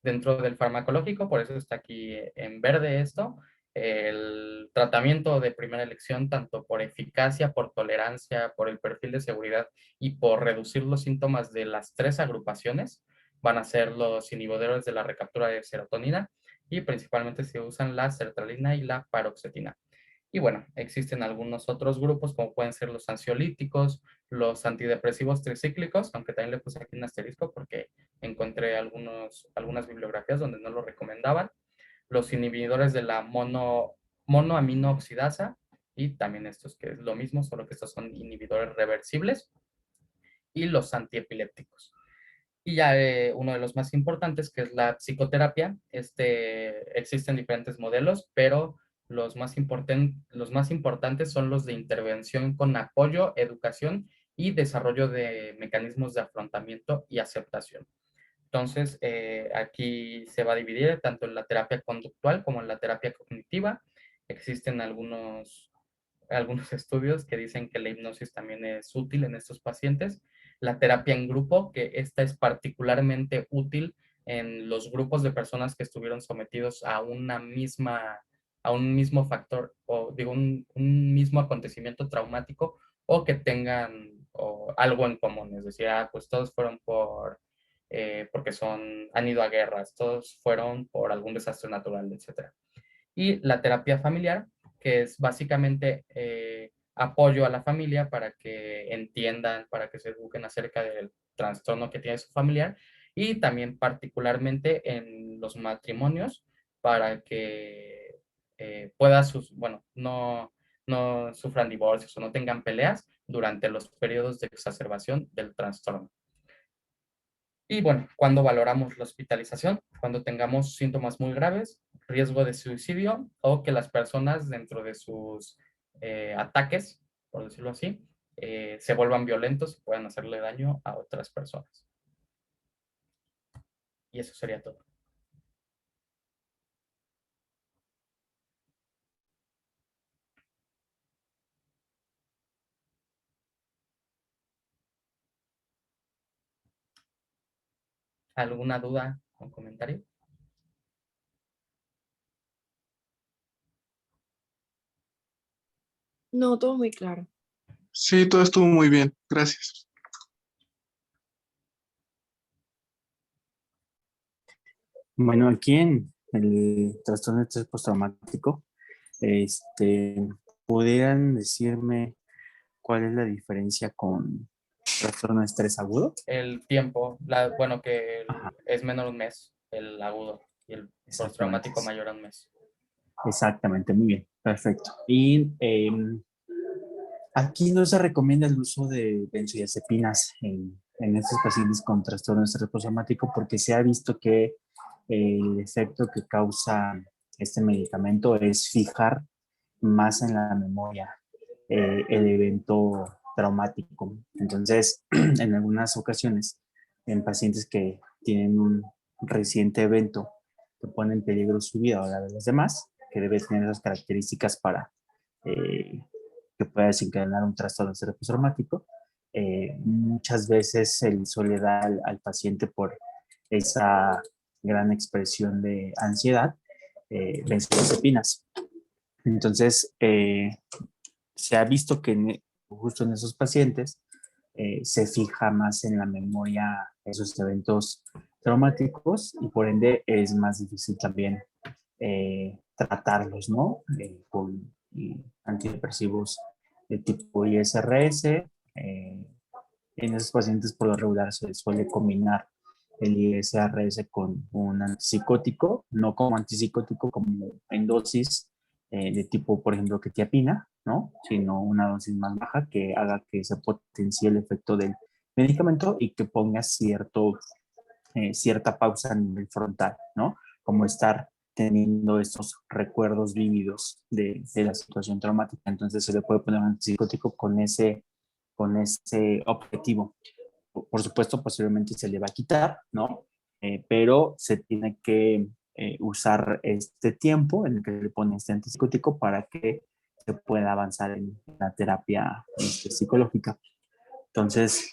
Dentro del farmacológico, por eso está aquí en verde esto, el tratamiento de primera elección, tanto por eficacia, por tolerancia, por el perfil de seguridad y por reducir los síntomas de las tres agrupaciones, van a ser los inhibidores de la recaptura de serotonina y principalmente se usan la sertralina y la paroxetina. Y bueno, existen algunos otros grupos como pueden ser los ansiolíticos, los antidepresivos tricíclicos, aunque también le puse aquí un asterisco porque encontré algunas bibliografías donde no lo recomendaban, los inhibidores de la monoaminooxidasa y también estos que es lo mismo, solo que estos son inhibidores reversibles y los antiepilépticos. Y ya uno de los más importantes, que es la psicoterapia. Existen diferentes modelos, pero los más importantes son los de intervención con apoyo, educación y desarrollo de mecanismos de afrontamiento y aceptación. Entonces, aquí se va a dividir tanto en la terapia conductual como en la terapia cognitiva. Existen algunos estudios que dicen que la hipnosis también es útil en estos pacientes. La terapia en grupo, que esta es particularmente útil en los grupos de personas que estuvieron sometidos a a un mismo factor, o digo, un mismo acontecimiento traumático, o que tengan algo en común. Es decir, pues todos fueron porque han ido a guerras, todos fueron por algún desastre natural, etc. Y la terapia familiar, que es básicamente apoyo a la familia para que entiendan, para que se eduquen acerca del trastorno que tiene su familiar, y también particularmente en los matrimonios para que no sufran divorcios o no tengan peleas durante los periodos de exacerbación del trastorno. Y bueno, cuando valoramos la hospitalización, cuando tengamos síntomas muy graves, riesgo de suicidio o que las personas dentro de sus ataques, por decirlo así, se vuelvan violentos y puedan hacerle daño a otras personas. Y eso sería todo. ¿Alguna duda o comentario? No, todo muy claro. Sí, todo estuvo muy bien. Gracias. Bueno, aquí en el trastorno de estrés postraumático, ¿pudieran decirme cuál es la diferencia con trastorno de estrés agudo? El tiempo, que Ajá, es menor a un mes, el agudo, y el exactamente. postraumático mayor a un mes. Exactamente, muy bien, perfecto. Y aquí no se recomienda el uso de benzodiazepinas en estos pacientes con trastorno de estrés postraumático porque se ha visto que el efecto que causa este medicamento es fijar más en la memoria el evento traumático. Entonces, en algunas ocasiones, en pacientes que tienen un reciente evento que pone en peligro su vida o la de los demás, que debe tener esas características para eh, que pueda desencadenar un trastorno de estrés postraumático, muchas veces se le suele dar al paciente por esa gran expresión de ansiedad, benzodiazepinas. Entonces, se ha visto que justo en esos pacientes se fija más en la memoria esos eventos traumáticos y por ende es más difícil también tratarlos, ¿no? Con antidepresivos de tipo ISRS. En esos pacientes por lo regular se suele combinar el ISRS con un antipsicótico, no como antipsicótico, como en dosis de tipo, por ejemplo, quetiapina, ¿no? Sino una dosis más baja que haga que se potencie el efecto del medicamento y que ponga cierta pausa a nivel frontal, ¿no? Como estar teniendo estos recuerdos vívidos de la situación traumática. Entonces se le puede poner un antipsicótico con ese objetivo. Por supuesto, posteriormente se le va a quitar, ¿no? Pero se tiene que usar este tiempo en el que le pone este antipsicótico para que se pueda avanzar en la terapia psicológica. Entonces,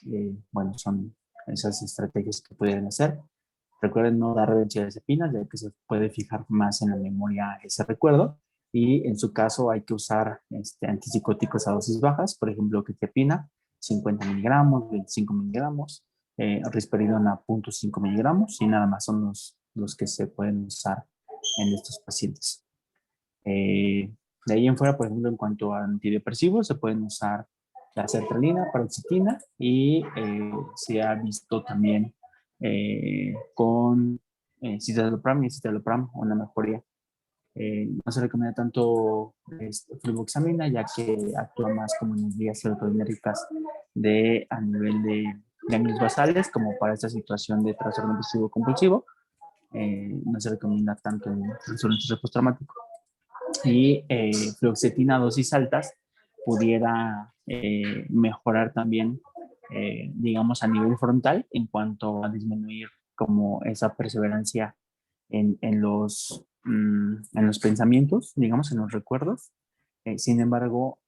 bueno, son esas estrategias que pueden hacer. Recuerden no dar benzodiazepinas, ya que se puede fijar más en la memoria ese recuerdo. Y en su caso hay que usar antipsicóticos a dosis bajas, por ejemplo, quetiapina, 50 miligramos, 25 miligramos, risperidona, 0.5 miligramos, y nada más son los que se pueden usar en estos pacientes. De ahí en fuera, por ejemplo, en cuanto a antidepresivos, se pueden usar la sertralina, paroxetina, y se ha visto también con citalopram y citalopram una mejoría. No se recomienda tanto fluvoxamina, ya que actúa más como en las vías serotoninérgicas a nivel de ganglios basales, como para esta situación de trastorno obsesivo compulsivo. No se recomienda tanto en trastorno postraumático. Y fluoxetina a dosis altas pudiera mejorar también, digamos, a nivel frontal en cuanto a disminuir como esa perseverancia en los pensamientos, digamos, en los recuerdos. Sin embargo,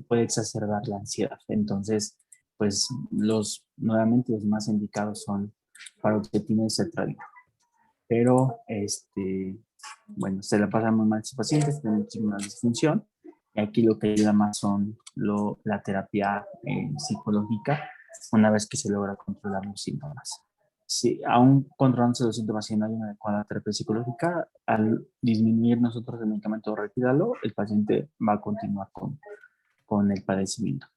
puede exacerbar la ansiedad. Entonces, pues nuevamente los más indicados son paroxetina y sertralina. Pero, bueno, se la pasan muy mal sus pacientes, tienen muchísima disfunción. Y aquí lo que ayuda más son la terapia psicológica una vez que se logra controlar los síntomas. Si aún controlándose los síntomas y no hay una adecuada terapia psicológica, al disminuir nosotros el medicamento o retirarlo, el paciente va a continuar con el padecimiento.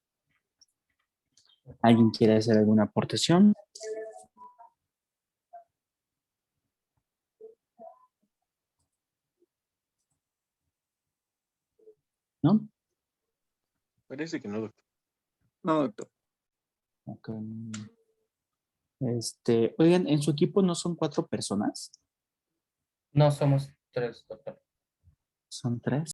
¿Alguien quiere hacer alguna aportación? ¿No? Parece que no, doctor. No, doctor. Ok. Oigan, ¿en su equipo no son 4 personas? No somos 3, doctor. Son 3.